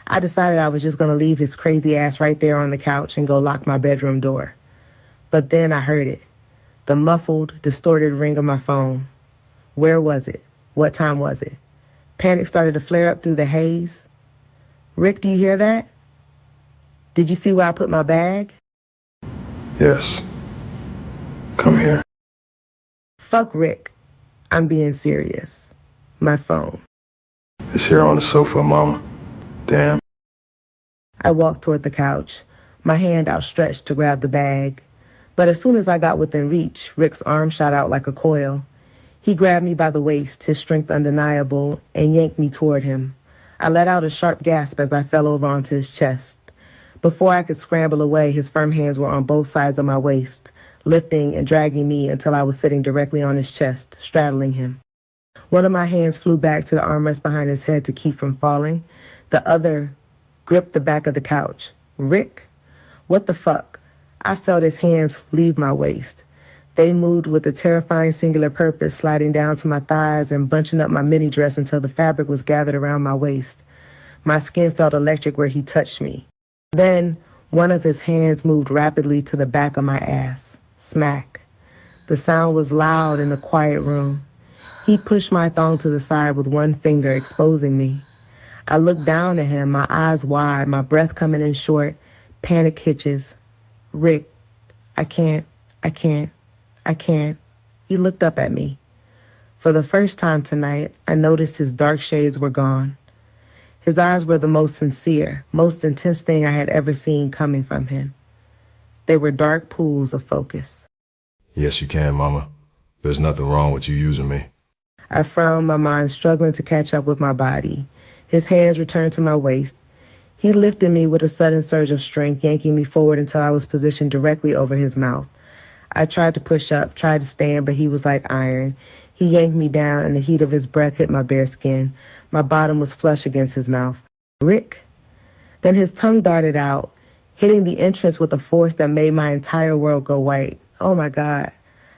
I decided I was just going to leave his crazy ass right there on the couch and go lock my bedroom door. But then I heard it. The muffled, distorted ring of my phone. Where was it? What time was it? Panic started to flare up through the haze. Rick, do you hear that? Did you see where I put my bag? Yes. Come here. Fuck Rick. I'm being serious. My phone. It's here on the sofa, Mama. Damn. I walked toward the couch, my hand outstretched to grab the bag. But as soon as I got within reach, Rick's arm shot out like a coil. He grabbed me by the waist, his strength undeniable, and yanked me toward him. I let out a sharp gasp as I fell over onto his chest. Before I could scramble away, his firm hands were on both sides of my waist, lifting and dragging me until I was sitting directly on his chest, straddling him. One of my hands flew back to the armrest behind his head to keep from falling. The other gripped the back of the couch. Rick? What the fuck? I felt his hands leave my waist. They moved with a terrifying singular purpose, sliding down to my thighs and bunching up my mini dress until the fabric was gathered around my waist. My skin felt electric where he touched me. Then, one of his hands moved rapidly to the back of my ass. Smack. The sound was loud in the quiet room. He pushed my thong to the side with one finger, exposing me. I looked down at him, my eyes wide, my breath coming in short, panic hitches. Rick, I can't. He looked up at me. For the first time tonight, I noticed his dark shades were gone. His eyes were the most sincere, most intense thing I had ever seen coming from him. They were dark pools of focus. Yes, you can, Mama. There's nothing wrong with you using me. I frowned, my mind struggling to catch up with my body. His hands returned to my waist. He lifted me with a sudden surge of strength, yanking me forward until I was positioned directly over his mouth. I tried to push up, tried to stand, but he was like iron. He yanked me down, and the heat of his breath hit my bare skin. My bottom was flush against his mouth. Rick? Then his tongue darted out, hitting the entrance with a force that made my entire world go white. Oh my God.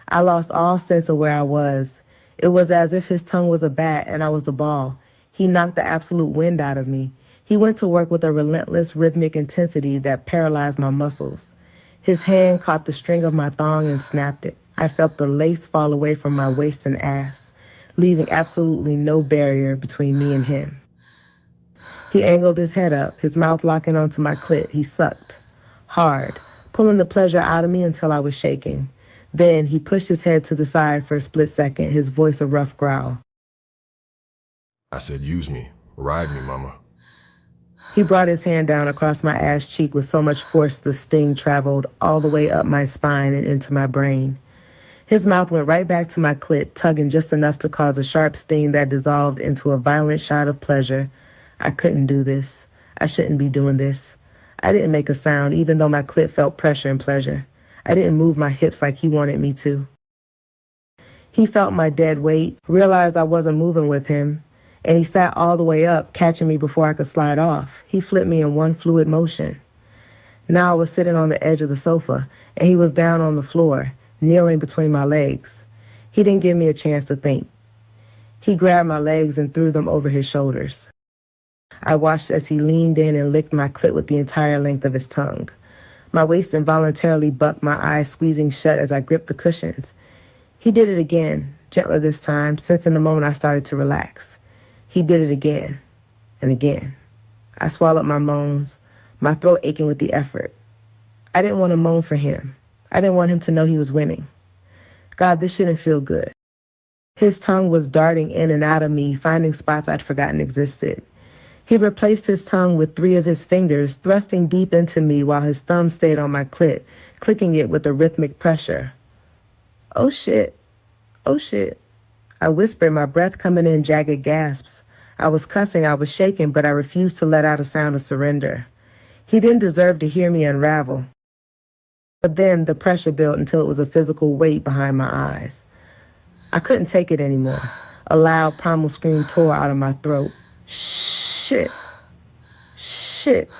I lost all sense of where I was. It was as if his tongue was a bat and I was the ball. He knocked the absolute wind out of me. He went to work with a relentless rhythmic intensity that paralyzed my muscles. His hand caught the string of my thong and snapped it. I felt the lace fall away from my waist and ass, leaving absolutely no barrier between me and him. He angled his head up, his mouth locking onto my clit. He sucked, hard, pulling the pleasure out of me until I was shaking. Then he pushed his head to the side for a split second, his voice a rough growl. I said use me. Ride me, Mama. He brought his hand down across my ass cheek with so much force the sting traveled all the way up my spine and into my brain. His mouth went right back to my clit, tugging just enough to cause a sharp sting that dissolved into a violent shot of pleasure. I couldn't do this. I shouldn't be doing this. I didn't make a sound, even though my clit felt pressure and pleasure. I didn't move my hips like he wanted me to. He felt my dead weight, realized I wasn't moving with him, and he sat all the way up, catching me before I could slide off. He flipped me in one fluid motion. Now I was sitting on the edge of the sofa, and he was down on the floor, kneeling between my legs. He didn't give me a chance to think. He grabbed my legs and threw them over his shoulders. I watched as he leaned in and licked my clit with the entire length of his tongue. My waist involuntarily bucked, my eyes squeezing shut as I gripped the cushions. He did it again, gentler this time, sensing the moment I started to relax. He did it again and again. I swallowed my moans, my throat aching with the effort. I didn't want to moan for him. I didn't want him to know he was winning. God, this shouldn't feel good. His tongue was darting in and out of me, finding spots I'd forgotten existed. He replaced his tongue with 3 of his fingers, thrusting deep into me while his thumb stayed on my clit, clicking it with a rhythmic pressure. Oh shit. Oh shit. I whispered, my breath coming in jagged gasps. I was cussing, I was shaking, but I refused to let out a sound of surrender. He didn't deserve to hear me unravel. But then the pressure built until it was a physical weight behind my eyes. I couldn't take it anymore. A loud primal scream tore out of my throat. Shit. Shit.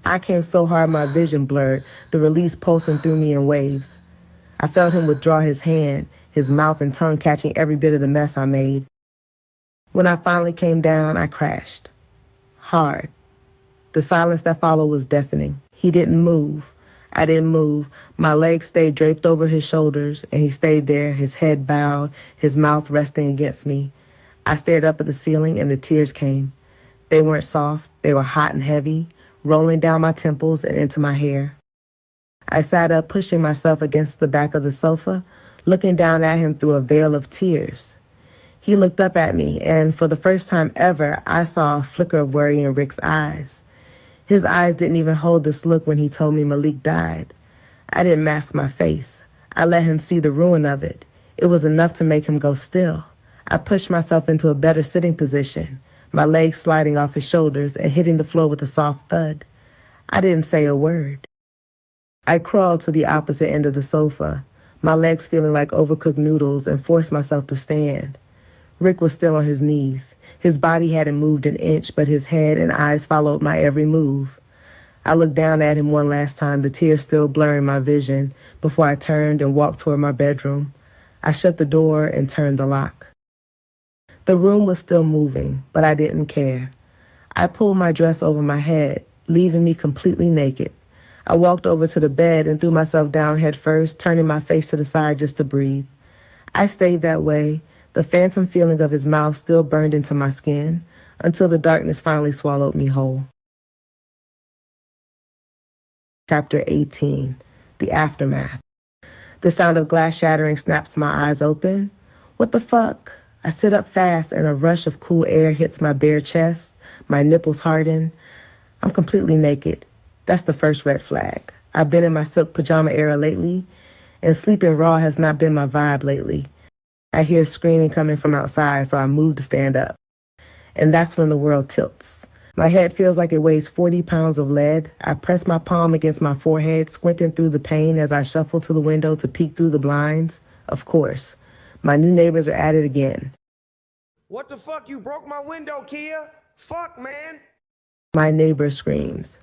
I came so hard my vision blurred, the release pulsing through me in waves. I felt him withdraw his hand, his mouth and tongue catching every bit of the mess I made. When I finally came down, I crashed. Hard. The silence that followed was deafening. He didn't move. I didn't move. My legs stayed draped over his shoulders, and he stayed there, his head bowed, his mouth resting against me. I stared up at the ceiling, and the tears came. They weren't soft. They were hot and heavy, rolling down my temples and into my hair. I sat up, pushing myself against the back of the sofa, looking down at him through a veil of tears. He looked up at me, and for the first time ever, I saw a flicker of worry in Rick's eyes. His eyes didn't even hold this look when he told me Malik died. I didn't mask my face. I let him see the ruin of it. It was enough to make him go still. I pushed myself into a better sitting position, my legs sliding off his shoulders and hitting the floor with a soft thud. I didn't say a word. I crawled to the opposite end of the sofa, my legs feeling like overcooked noodles, and forced myself to stand. Rick was still on his knees. His body hadn't moved an inch, but his head and eyes followed my every move. I looked down at him one last time, the tears still blurring my vision, before I turned and walked toward my bedroom. I shut the door and turned the lock. The room was still moving, but I didn't care. I pulled my dress over my head, leaving me completely naked. I walked over to the bed and threw myself down head first, turning my face to the side just to breathe. I stayed that way, the phantom feeling of his mouth still burned into my skin, until the darkness finally swallowed me whole. Chapter 18. The Aftermath. The sound of glass shattering snaps my eyes open. What the fuck? I sit up fast and a rush of cool air hits my bare chest. My nipples harden. I'm completely naked. That's the first red flag. I've been in my silk pajama era lately, and sleeping raw has not been my vibe lately. I hear screaming coming from outside, so I move to stand up. And that's when the world tilts. My head feels like it weighs 40 pounds of lead. I press my palm against my forehead, squinting through the pain as I shuffle to the window to peek through the blinds. Of course, my new neighbors are at it again. What the fuck? You broke my window, Kia? Fuck, man. My neighbor screams.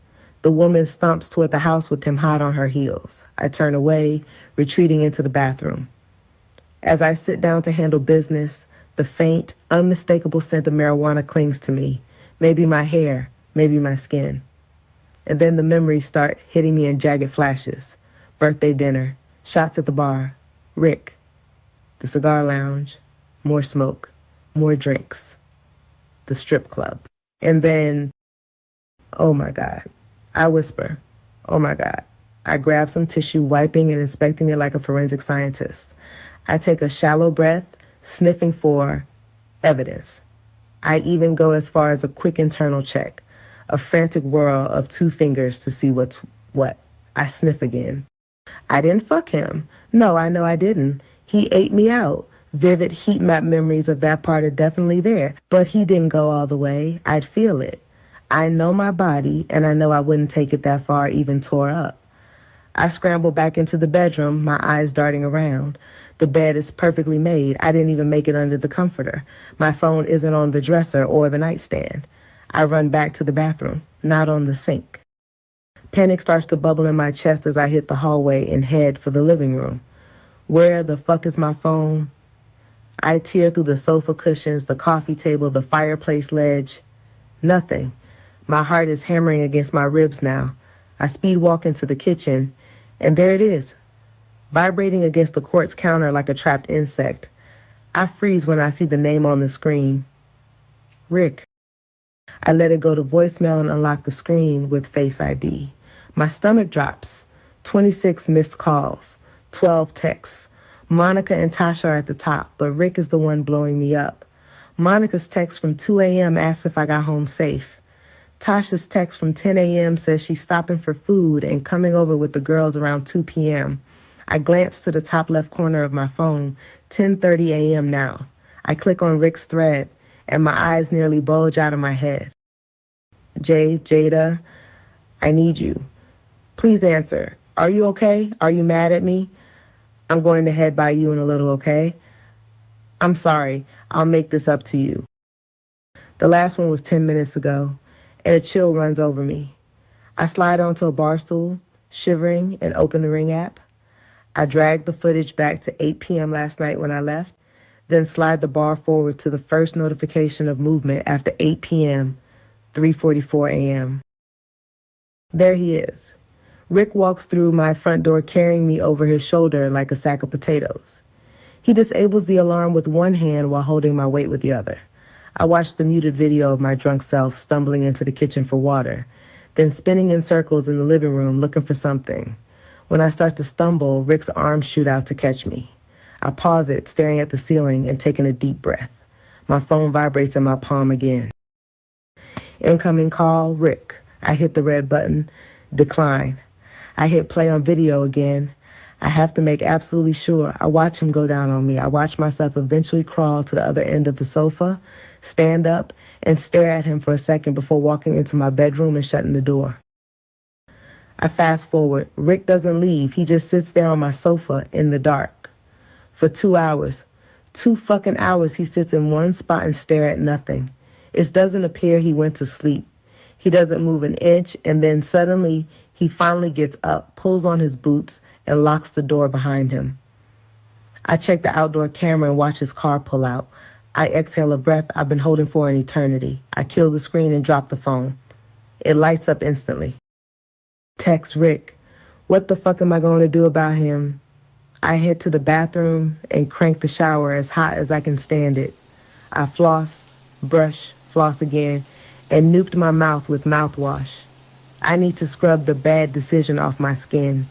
The woman stomps toward the house with him hot on her heels. I turn away, retreating into the bathroom. As I sit down to handle business, the faint, unmistakable scent of marijuana clings to me. Maybe my hair, maybe my skin. And then the memories start hitting me in jagged flashes. Birthday dinner, shots at the bar, Rick, the cigar lounge, more smoke, more drinks, the strip club. And then, oh my God, I whisper, oh my God. I grab some tissue, wiping and inspecting it like a forensic scientist. I take a shallow breath, sniffing for evidence. I even go as far as a quick internal check, a frantic whirl of two fingers to see what's what. I sniff again. I didn't fuck him. No, I know I didn't. He ate me out. Vivid heat map memories of that part are definitely there, but he didn't go all the way. I'd feel it. I know my body, and I know I wouldn't take it that far, even tore up. I scramble back into the bedroom, my eyes darting around. The bed is perfectly made. I didn't even make it under the comforter. My phone isn't on the dresser or the nightstand. I run back to the bathroom, not on the sink. Panic starts to bubble in my chest as I hit the hallway and head for the living room. Where the fuck is my phone? I tear through the sofa cushions, the coffee table, the fireplace ledge. Nothing. My heart is hammering against my ribs now. I speed walk into the kitchen, and there it is, vibrating against the quartz counter like a trapped insect. I freeze when I see the name on the screen. Rick. I let it go to voicemail and unlock the screen with Face ID. My stomach drops. 26 missed calls. 12 texts. Monica and Tasha are at the top, but Rick is the one blowing me up. Monica's text from 2 a.m. asks if I got home safe. Tasha's text from 10 a.m. says she's stopping for food and coming over with the girls around 2 p.m. I glance to the top left corner of my phone, 10:30 a.m. now. I click on Rick's thread, and my eyes nearly bulge out of my head. Jada, I need you. Please answer. Are you okay? Are you mad at me? I'm going to head by you in a little, okay? I'm sorry. I'll make this up to you. The last one was 10 minutes ago, and a chill runs over me. I slide onto a bar stool, shivering, and open the Ring app. I drag the footage back to 8 p.m. last night when I left, then slide the bar forward to the first notification of movement after 8 p.m., 3:44 a.m. There he is. Rick walks through my front door carrying me over his shoulder like a sack of potatoes. He disables the alarm with one hand while holding my weight with the other. I watch the muted video of my drunk self stumbling into the kitchen for water, then spinning in circles in the living room looking for something. When I start to stumble, Rick's arms shoot out to catch me. I pause it, staring at the ceiling and taking a deep breath. My phone vibrates in my palm again. Incoming call, Rick. I hit the red button. Decline. I hit play on video again. I have to make absolutely sure. I watch him go down on me. I watch myself eventually crawl to the other end of the sofa, stand up, and stare at him for a second before walking into my bedroom and shutting the door. I fast forward. Rick doesn't leave. He just sits there on my sofa in the dark. For 2 hours. 2 fucking hours he sits in one spot and stare at nothing. It doesn't appear he went to sleep. He doesn't move an inch, and then suddenly he finally gets up, pulls on his boots, and locks the door behind him. I check the outdoor camera and watch his car pull out. I exhale a breath I've been holding for an eternity. I kill the screen and drop the phone. It lights up instantly. Text Rick. What the fuck am I going to do about him? I head to the bathroom and crank the shower as hot as I can stand it. I floss, brush, floss again, and nuked my mouth with mouthwash. I need to scrub the bad decision off my skin.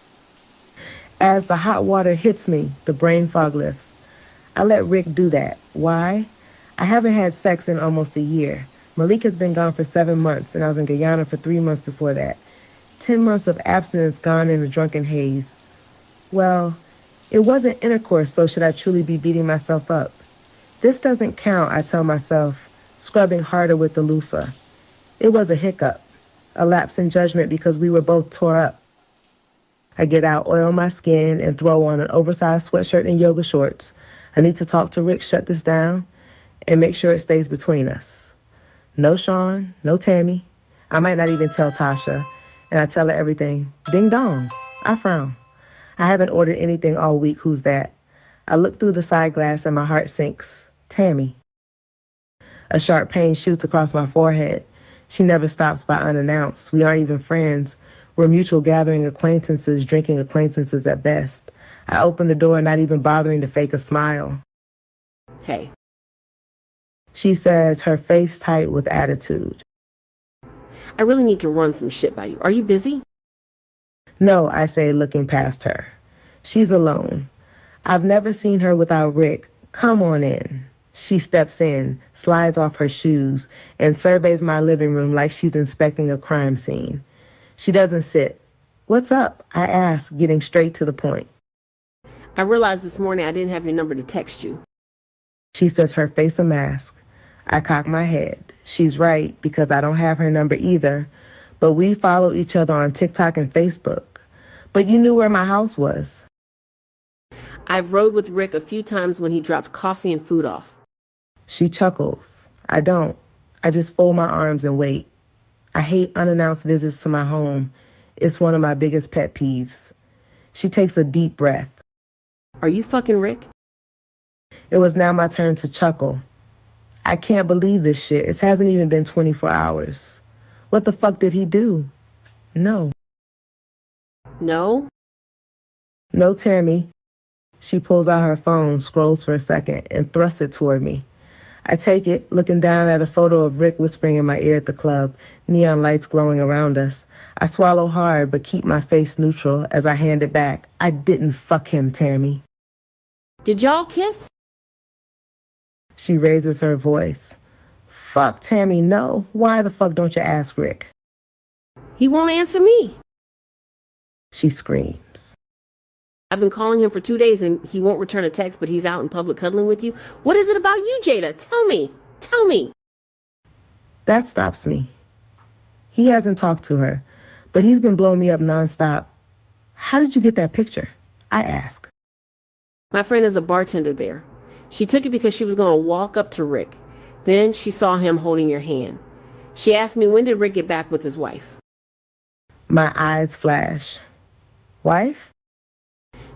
As the hot water hits me, the brain fog lifts. I let Rick do that. Why? I haven't had sex in almost a year. Malik has been gone for 7 months, and I was in Guyana for 3 months before that. 10 months of abstinence gone in a drunken haze. Well, it wasn't intercourse, so should I truly be beating myself up? This doesn't count, I tell myself, scrubbing harder with the loofah. It was a hiccup, a lapse in judgment because we were both tore up. I get out, oil my skin, and throw on an oversized sweatshirt and yoga shorts. I need to talk to Rick, shut this down, and make sure it stays between us. No Sean, no Tammy. I might not even tell Tasha, and I tell her everything. Ding dong. I frown. I haven't ordered anything all week. Who's that? I look through the side glass and my heart sinks. Tammy. A sharp pain shoots across my forehead. She never stops by unannounced. We aren't even friends. We're mutual gathering acquaintances, drinking acquaintances at best. I open the door, not even bothering to fake a smile. Hey. She says, her face tight with attitude. I really need to run some shit by you. Are you busy? No, I say, looking past her. She's alone. I've never seen her without Rick. Come on in. She steps in, slides off her shoes, and surveys my living room like she's inspecting a crime scene. She doesn't sit. What's up? I ask, getting straight to the point. I realized this morning I didn't have your number to text you. She says, her face a mask. I cock my head. She's right, because I don't have her number either. But we follow each other on TikTok and Facebook. But you knew where my house was. I've rode with Rick a few times when he dropped coffee and food off. She chuckles. I don't. I just fold my arms and wait. I hate unannounced visits to my home. It's one of my biggest pet peeves. She takes a deep breath. Are you fucking Rick? It was now my turn to chuckle. I can't believe this shit. It hasn't even been 24 hours. What the fuck did he do? No. No? No, Tammy. She pulls out her phone, scrolls for a second, and thrusts it toward me. I take it, looking down at a photo of Rick whispering in my ear at the club, neon lights glowing around us. I swallow hard, but keep my face neutral as I hand it back. I didn't fuck him, Tammy. Did y'all kiss? She raises her voice. Fuck, Tammy, no. Why the fuck don't you ask Rick? He won't answer me. She screams. I've been calling him for 2 days and he won't return a text, but he's out in public cuddling with you. What is it about you, Jada? Tell me. Tell me. That stops me. He hasn't talked to her, but he's been blowing me up nonstop. How did you get that picture? I ask. My friend is a bartender there. She took it because she was going to walk up to Rick. Then she saw him holding your hand. She asked me, when did Rick get back with his wife? My eyes flash. Wife?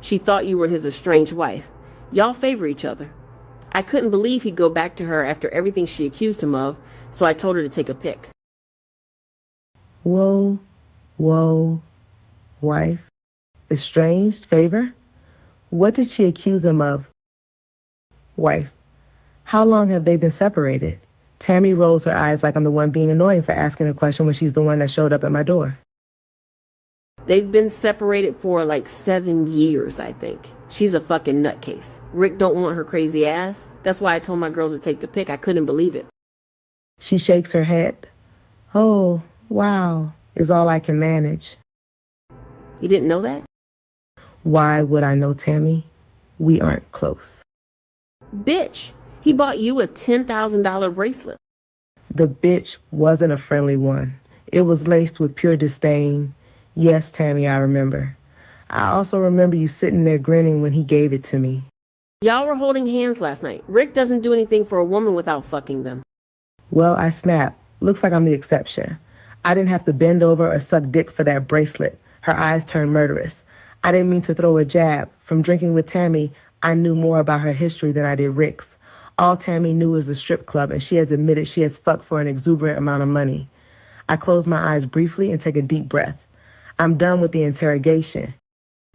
She thought you were his estranged wife. Y'all favor each other. I couldn't believe he'd go back to her after everything she accused him of, so I told her to take a pic. Whoa, wife. Estranged? Favor? What did she accuse him of? Wife. How long have they been separated? Tammy rolls her eyes like I'm the one being annoying for asking a question when she's the one that showed up at my door. They've been separated for like 7 years, I think. She's a fucking nutcase. Rick don't want her crazy ass. That's why I told my girl to take the pic. I couldn't believe it. She shakes her head. Oh, wow, is all I can manage. You didn't know that? Why would I know, Tammy? We aren't close. Bitch, he bought you a $10,000 bracelet. The bitch wasn't a friendly one. It was laced with pure disdain. Yes, Tammy, I remember. I also remember you sitting there grinning when he gave it to me. Y'all were holding hands last night. Rick doesn't do anything for a woman without fucking them. Well, I snapped. Looks like I'm the exception. I didn't have to bend over or suck dick for that bracelet. Her eyes turned murderous. I didn't mean to throw a jab. From drinking with Tammy, I knew more about her history than I did Rick's. All Tammy knew was the strip club, and she has admitted she has fucked for an exuberant amount of money. I close my eyes briefly and take a deep breath. I'm done with the interrogation.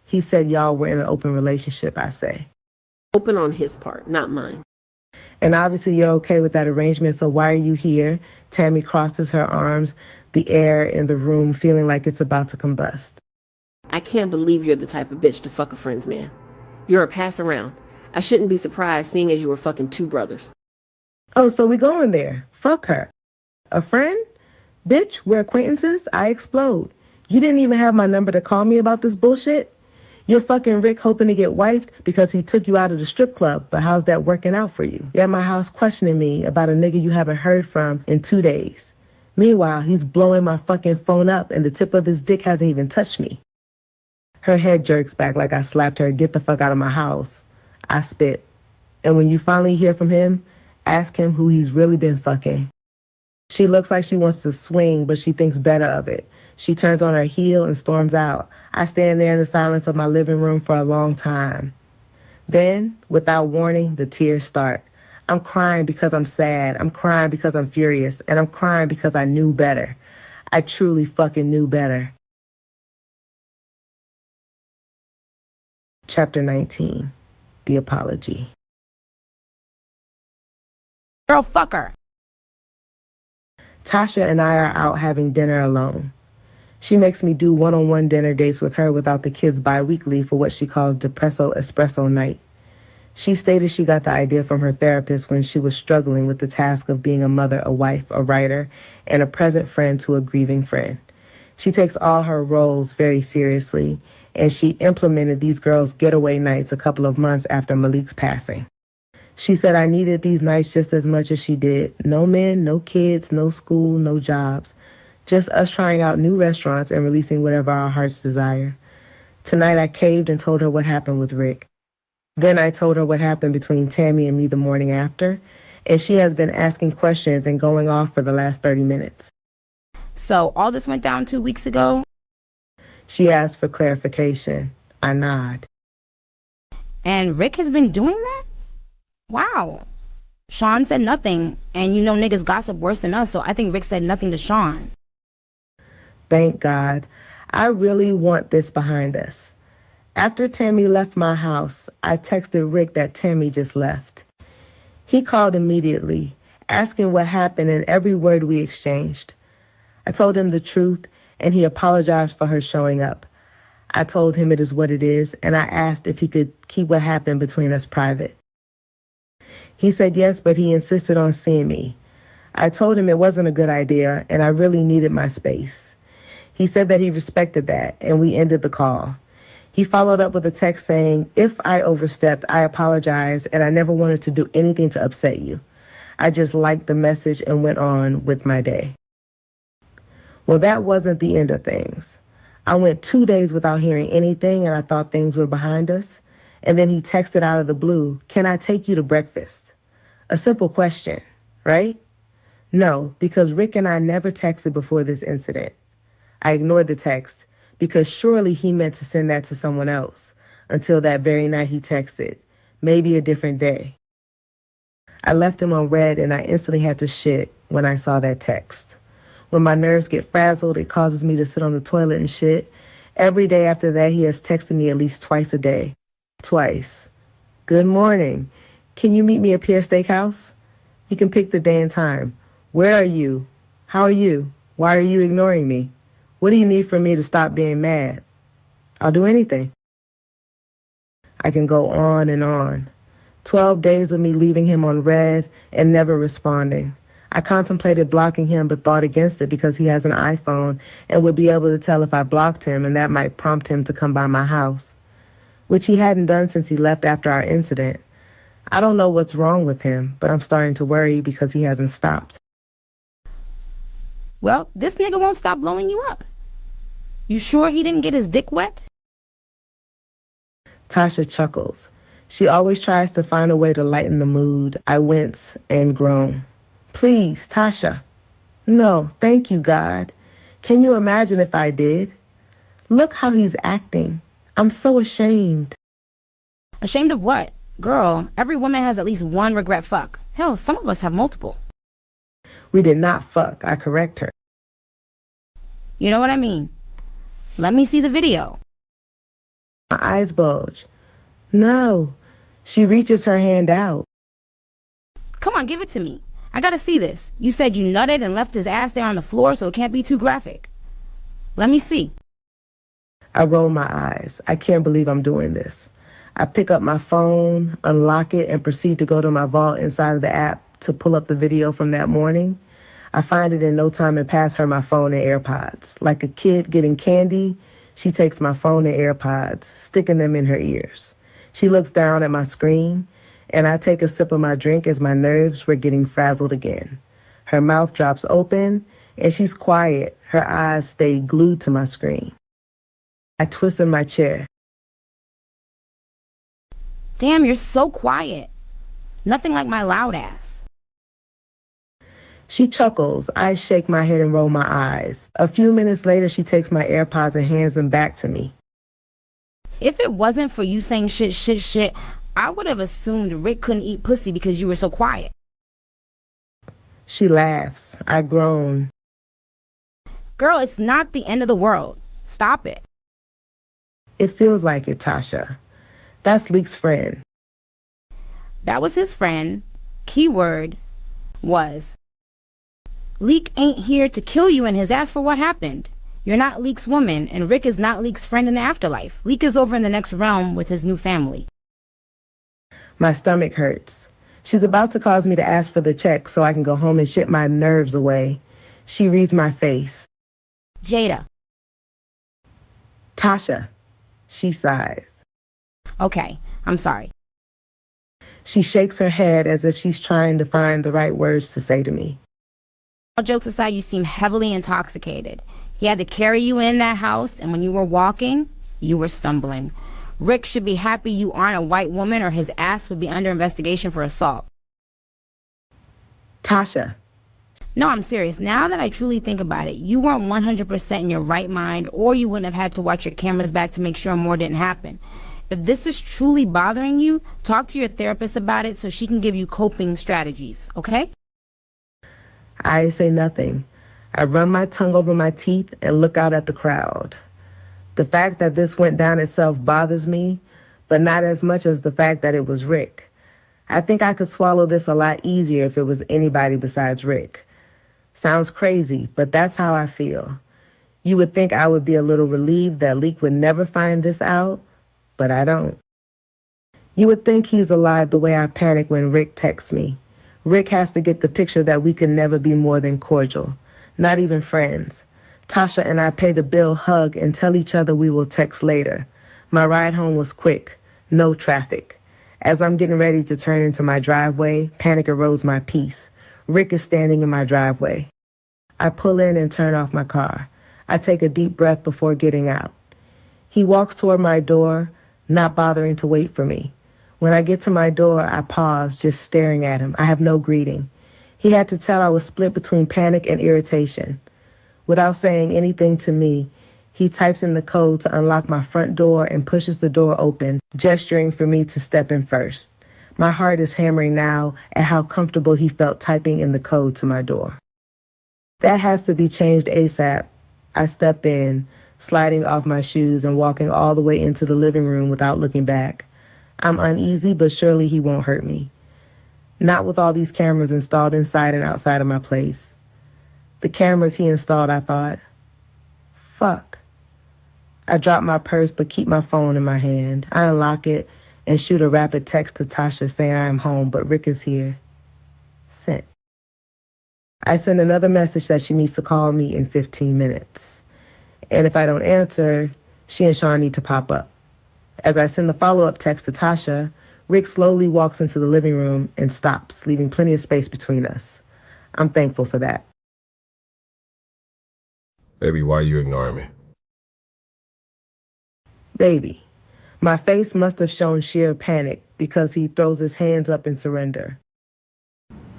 He said y'all were in an open relationship, I say. Open on his part, not mine. And obviously you're okay with that arrangement, so why are you here? Tammy crosses her arms, the air in the room feeling like it's about to combust. I can't believe you're the type of bitch to fuck a friend's man. You're a pass around. I shouldn't be surprised seeing as you were fucking two brothers. Oh, so we going there. Fuck her. A friend? Bitch, we're acquaintances? I explode. You didn't even have my number to call me about this bullshit? You're fucking Rick hoping to get wifed because he took you out of the strip club, but how's that working out for you? You're at my house questioning me about a nigga you haven't heard from in 2 days. Meanwhile, he's blowing my fucking phone up and the tip of his dick hasn't even touched me. Her head jerks back like I slapped her, get the fuck out of my house. I spit. And when you finally hear from him, ask him who he's really been fucking. She looks like she wants to swing, but she thinks better of it. She turns on her heel and storms out. I stand there in the silence of my living room for a long time. Then, without warning, the tears start. I'm crying because I'm sad. I'm crying because I'm furious. And I'm crying because I knew better. I truly fucking knew better. Chapter 19. The Apology. Girl, fuck her. Tasha and I are out having dinner alone. She makes me do one-on-one dinner dates with her without the kids bi-weekly for what she calls Depresso Espresso Night. She stated she got the idea from her therapist when she was struggling with the task of being a mother, a wife, a writer, and a present friend to a grieving friend. She takes all her roles very seriously, and she implemented these girls' getaway nights a couple of months after Malik's passing. She said I needed these nights just as much as she did. No men, no kids, no school, no jobs. Just us trying out new restaurants and releasing whatever our hearts desire. Tonight I caved and told her what happened with Rick. Then I told her what happened between Tammy and me the morning after, and she has been asking questions and going off for the last 30 minutes. So all this went down 2 weeks ago? She asked for clarification. I nod. And Rick has been doing that? Wow. Sean said nothing, and you know niggas gossip worse than us, so I think Rick said nothing to Sean. Thank God. I really want this behind us. After Tammy left my house, I texted Rick that Tammy just left. He called immediately, asking what happened and every word we exchanged. I told him the truth, and he apologized for her showing up. I told him it is what it is, and I asked if he could keep what happened between us private. He said yes, but he insisted on seeing me. I told him it wasn't a good idea, and I really needed my space. He said that he respected that, and we ended the call. He followed up with a text saying, if I overstepped, I apologize, and I never wanted to do anything to upset you. I just liked the message and went on with my day. Well, that wasn't the end of things. I went 2 days without hearing anything, and I thought things were behind us. And then he texted out of the blue, "Can I take you to breakfast?" A simple question, right? No, because Rick and I never texted before this incident. I ignored the text because surely he meant to send that to someone else until that very night he texted, maybe a different day. I left him on red and I instantly had to shit when I saw that text. When my nerves get frazzled, it causes me to sit on the toilet and shit. Every day after that, he has texted me at least twice a day. Twice. "Good morning. Can you meet me at Pier Steakhouse? You can pick the day and time. Where are you? How are you? Why are you ignoring me? What do you need from me to stop being mad? I'll do anything." I can go on and on. 12 days of me leaving him on red and never responding. I contemplated blocking him but thought against it because he has an iPhone and would be able to tell if I blocked him, and that might prompt him to come by my house, which he hadn't done since he left after our incident. I don't know what's wrong with him, but I'm starting to worry because he hasn't stopped. Well, this nigga won't stop blowing you up. You sure he didn't get his dick wet? Tasha chuckles. She always tries to find a way to lighten the mood. I wince and groan. "Please, Tasha." "No, thank you, God. Can you imagine if I did? Look how he's acting. I'm so ashamed." Ashamed of what? Girl, every woman has at least one regret fuck. Hell, some of us have multiple. "We did not fuck," I correct her. You know what I mean? Let me see the video. My eyes bulge. "No." She reaches her hand out. Come on, give it to me. I gotta see this. You said you nutted and left his ass there on the floor, so it can't be too graphic. Let me see. I roll my eyes. I can't believe I'm doing this. I pick up my phone, unlock it, and proceed to go to my vault inside of the app to pull up the video from that morning. I find it in no time and pass her my phone and AirPods. Like a kid getting candy, she takes my phone and AirPods, sticking them in her ears. She looks down at my screen, and I take a sip of my drink as my nerves were getting frazzled again. Her mouth drops open, and she's quiet. Her eyes stay glued to my screen. I twist in my chair. Damn, you're so quiet. Nothing like my loud ass. She chuckles. I shake my head and roll my eyes. A few minutes later, she takes my AirPods and hands them back to me. If it wasn't for you saying shit, I would have assumed Rick couldn't eat pussy because you were so quiet. She laughs. I groan. Girl, it's not the end of the world. Stop it. It feels like it, Tasha. That's Leek's friend. That was his friend. Keyword was. Leek ain't here to kill you and his ass for what happened. You're not Leek's woman, and Rick is not Leek's friend in the afterlife. Leek is over in the next realm with his new family. My stomach hurts. She's about to cause me to ask for the check so I can go home and shit my nerves away. She reads my face. Jada. Tasha. She sighs. Okay, I'm sorry. She shakes her head as if she's trying to find the right words to say to me. All jokes aside, you seem heavily intoxicated. He had to carry you in that house, and when you were walking, you were stumbling. Rick should be happy you aren't a white woman, or his ass would be under investigation for assault. Tasha. No, I'm serious. Now that I truly think about it, you weren't 100% in your right mind, or you wouldn't have had to watch your cameras back to make sure more didn't happen. If this is truly bothering you, talk to your therapist about it so she can give you coping strategies, okay? I say nothing. I run my tongue over my teeth and look out at the crowd. The fact that this went down itself bothers me, but not as much as the fact that it was Rick. I think I could swallow this a lot easier if it was anybody besides Rick. Sounds crazy, but that's how I feel. You would think I would be a little relieved that Leek would never find this out, but I don't. You would think he's alive the way I panic when Rick texts me. Rick has to get the picture that we can never be more than cordial, not even friends. Tasha and I pay the bill, hug, and tell each other we will text later. My ride home was quick, no traffic. As I'm getting ready to turn into my driveway, panic erodes my peace. Rick is standing in my driveway. I pull in and turn off my car. I take a deep breath before getting out. He walks toward my door, not bothering to wait for me. When I get to my door, I pause, just staring at him. I have no greeting. He had to tell I was split between panic and irritation. Without saying anything to me, he types in the code to unlock my front door and pushes the door open, gesturing for me to step in first. My heart is hammering now at how comfortable he felt typing in the code to my door. That has to be changed ASAP. I step in, sliding off my shoes and walking all the way into the living room without looking back. I'm uneasy, but surely he won't hurt me. Not with all these cameras installed inside and outside of my place. The cameras he installed, I thought. Fuck. I drop my purse but keep my phone in my hand. I unlock it and shoot a rapid text to Tasha saying I am home, but Rick is here. Sent. I send another message that she needs to call me in 15 minutes. And if I don't answer, she and Sean need to pop up. As I send the follow-up text to Tasha, Rick slowly walks into the living room and stops, leaving plenty of space between us. I'm thankful for that. Baby, why are you ignoring me? Baby. My face must have shown sheer panic because he throws his hands up in surrender.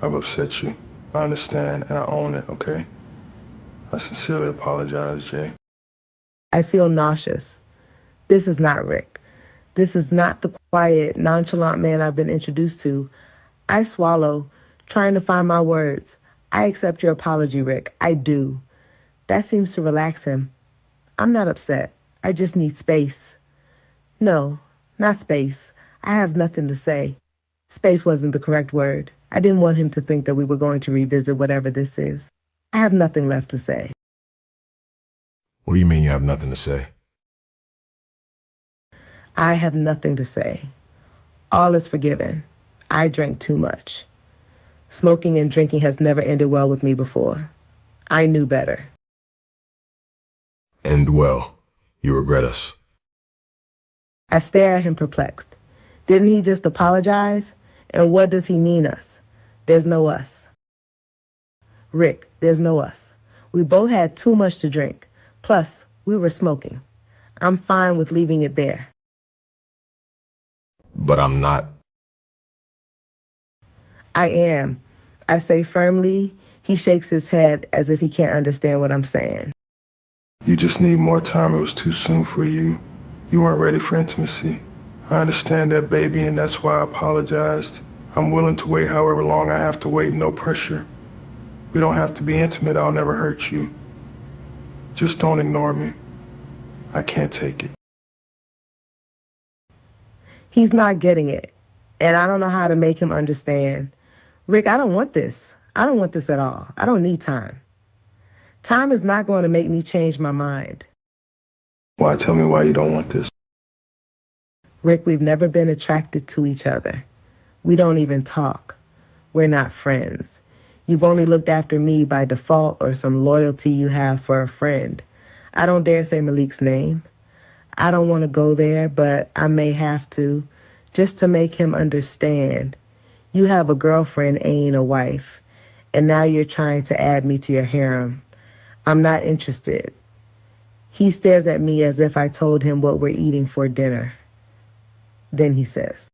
I've upset you. I understand and I own it, okay? I sincerely apologize, Jay. I feel nauseous. This is not Rick. This is not the quiet, nonchalant man I've been introduced to. I swallow, trying to find my words. I accept your apology, Rick. I do. That seems to relax him. I'm not upset. I just need space. No, not space. I have nothing to say. Space wasn't the correct word. I didn't want him to think that we were going to revisit whatever this is. I have nothing left to say. What do you mean you have nothing to say? I have nothing to say. All is forgiven. I drank too much. Smoking and drinking has never ended well with me before. I knew better. End well. You regret us. I stare at him perplexed. Didn't he just apologize? And what does he mean us? There's no us. Rick, there's no us. We both had too much to drink. Plus, we were smoking. I'm fine with leaving it there. But I'm not. I am. I say firmly. He shakes his head as if he can't understand what I'm saying. You just need more time. It was too soon for you. You weren't ready for intimacy. I understand that, baby, and that's why I apologized. I'm willing to wait however long I have to wait, no pressure. We don't have to be intimate. I'll never hurt you. Just don't ignore me. I can't take it. He's not getting it, and I don't know how to make him understand. Rick, I don't want this. I don't want this at all. I don't need time. Time is not going to make me change my mind. Why? Tell me why you don't want this. Rick, we've never been attracted to each other. We don't even talk. We're not friends. You've only looked after me by default or some loyalty you have for a friend. I don't dare say Malik's name. I don't want to go there, but I may have to, just to make him understand. You have a girlfriend, ain't a wife, and now you're trying to add me to your harem. I'm not interested. He stares at me as if I told him what we're eating for dinner. Then he says,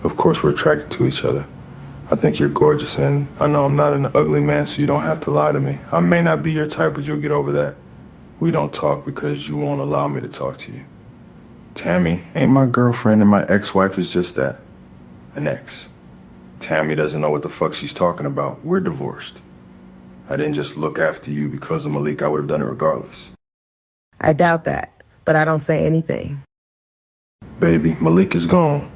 Of course we're attracted to each other. I think you're gorgeous, and I know I'm not an ugly man, so you don't have to lie to me. I may not be your type, but you'll get over that. We don't talk because you won't allow me to talk to you. Tammy ain't my girlfriend, and my ex-wife is just that. An ex. Tammy doesn't know what the fuck she's talking about. We're divorced. I didn't just look after you because of Malik. I would have done it regardless. I doubt that, but I don't say anything. Baby, Malik is gone,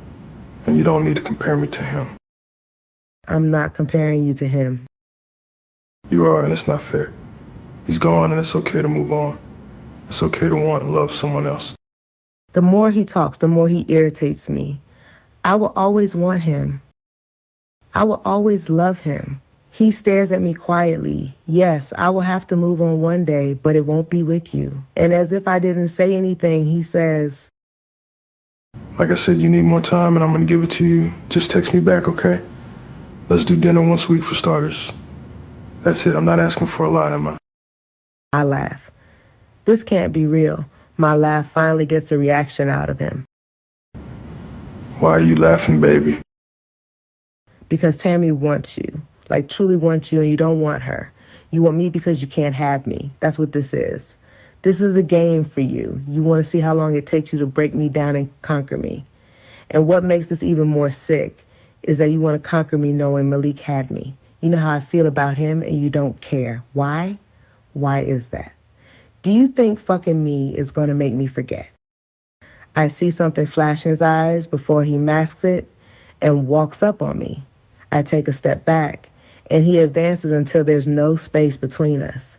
and you don't need to compare me to him. I'm not comparing you to him. You are, and it's not fair. He's gone, and it's okay to move on. It's okay to want and love someone else. The more he talks, the more he irritates me. I will always want him. I will always love him. He stares at me quietly. Yes, I will have to move on one day, but it won't be with you. And as if I didn't say anything, he says, Like I said, you need more time, and I'm going to give it to you. Just text me back, okay? Let's do dinner once a week for starters. That's it. I'm not asking for a lot, am I? I laugh. This can't be real. My laugh finally gets a reaction out of him. Why are you laughing, baby? Because Tammy wants you, like truly wants you, and you don't want her. You want me because you can't have me. That's what this is. This is a game for you. You want to see how long it takes you to break me down and conquer me. And what makes this even more sick is that you want to conquer me knowing Malik had me. You know how I feel about him and you don't care. Why? Why is that? Do you think fucking me is going to make me forget? I see something flash in his eyes before he masks it and walks up on me. I take a step back and he advances until there's no space between us.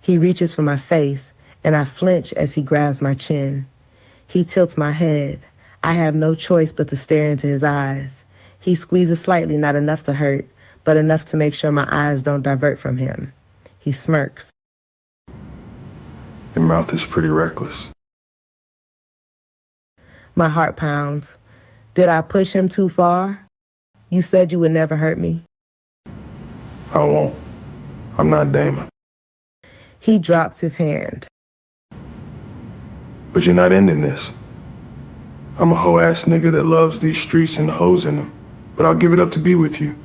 He reaches for my face and I flinch as he grabs my chin. He tilts my head. I have no choice but to stare into his eyes. He squeezes slightly, not enough to hurt, but enough to make sure my eyes don't divert from him. He smirks. Your mouth is pretty reckless. My heart pounds. Did I push him too far? You said you would never hurt me. I won't. I'm not Damon. He drops his hand. But you're not ending this. I'm a hoe-ass nigga that loves these streets and the hoes in them, but I'll give it up to be with you.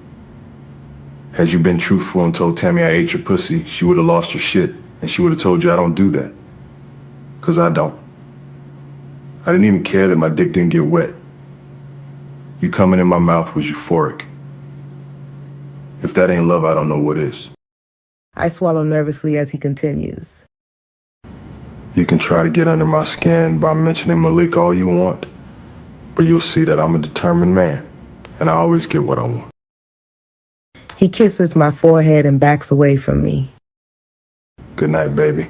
Had you been truthful and told Tammy I ate your pussy, she would have lost her shit, and she would have told you I don't do that. 'Cause I don't. I didn't even care that my dick didn't get wet. You coming in my mouth was euphoric. If that ain't love, I don't know what is. I swallow nervously as he continues. You can try to get under my skin by mentioning Malik all you want, but you'll see that I'm a determined man, and I always get what I want. He kisses my forehead and backs away from me. Good night, baby.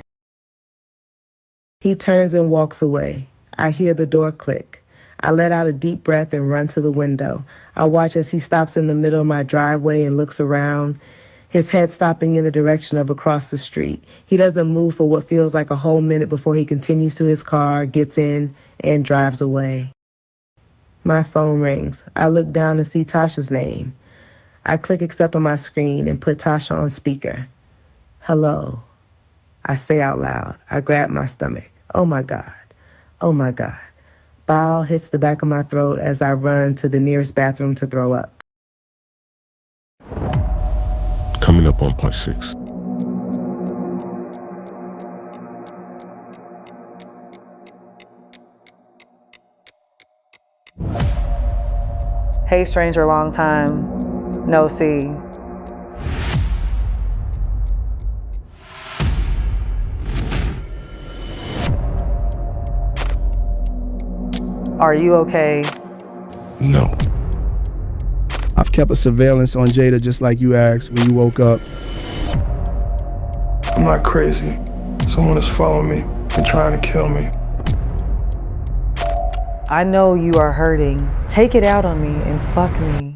He turns and walks away. I hear the door click. I let out a deep breath and run to the window. I watch as he stops in the middle of my driveway and looks around, his head stopping in the direction of across the street. He doesn't move for what feels like a whole minute before he continues to his car, gets in, and drives away. My phone rings. I look down and see Tasha's name. I click accept on my screen and put Tasha on speaker. Hello. I say out loud. I grab my stomach. Oh my God. Oh my God. Bile hits the back of my throat as I run to the nearest bathroom to throw up. Coming up on part 6. Hey stranger, long time, no see. Are you okay? No. I've kept a surveillance on Jada just like you asked when you woke up. I'm not crazy. Someone is following me and trying to kill me. I know you are hurting. Take it out on me and fuck me.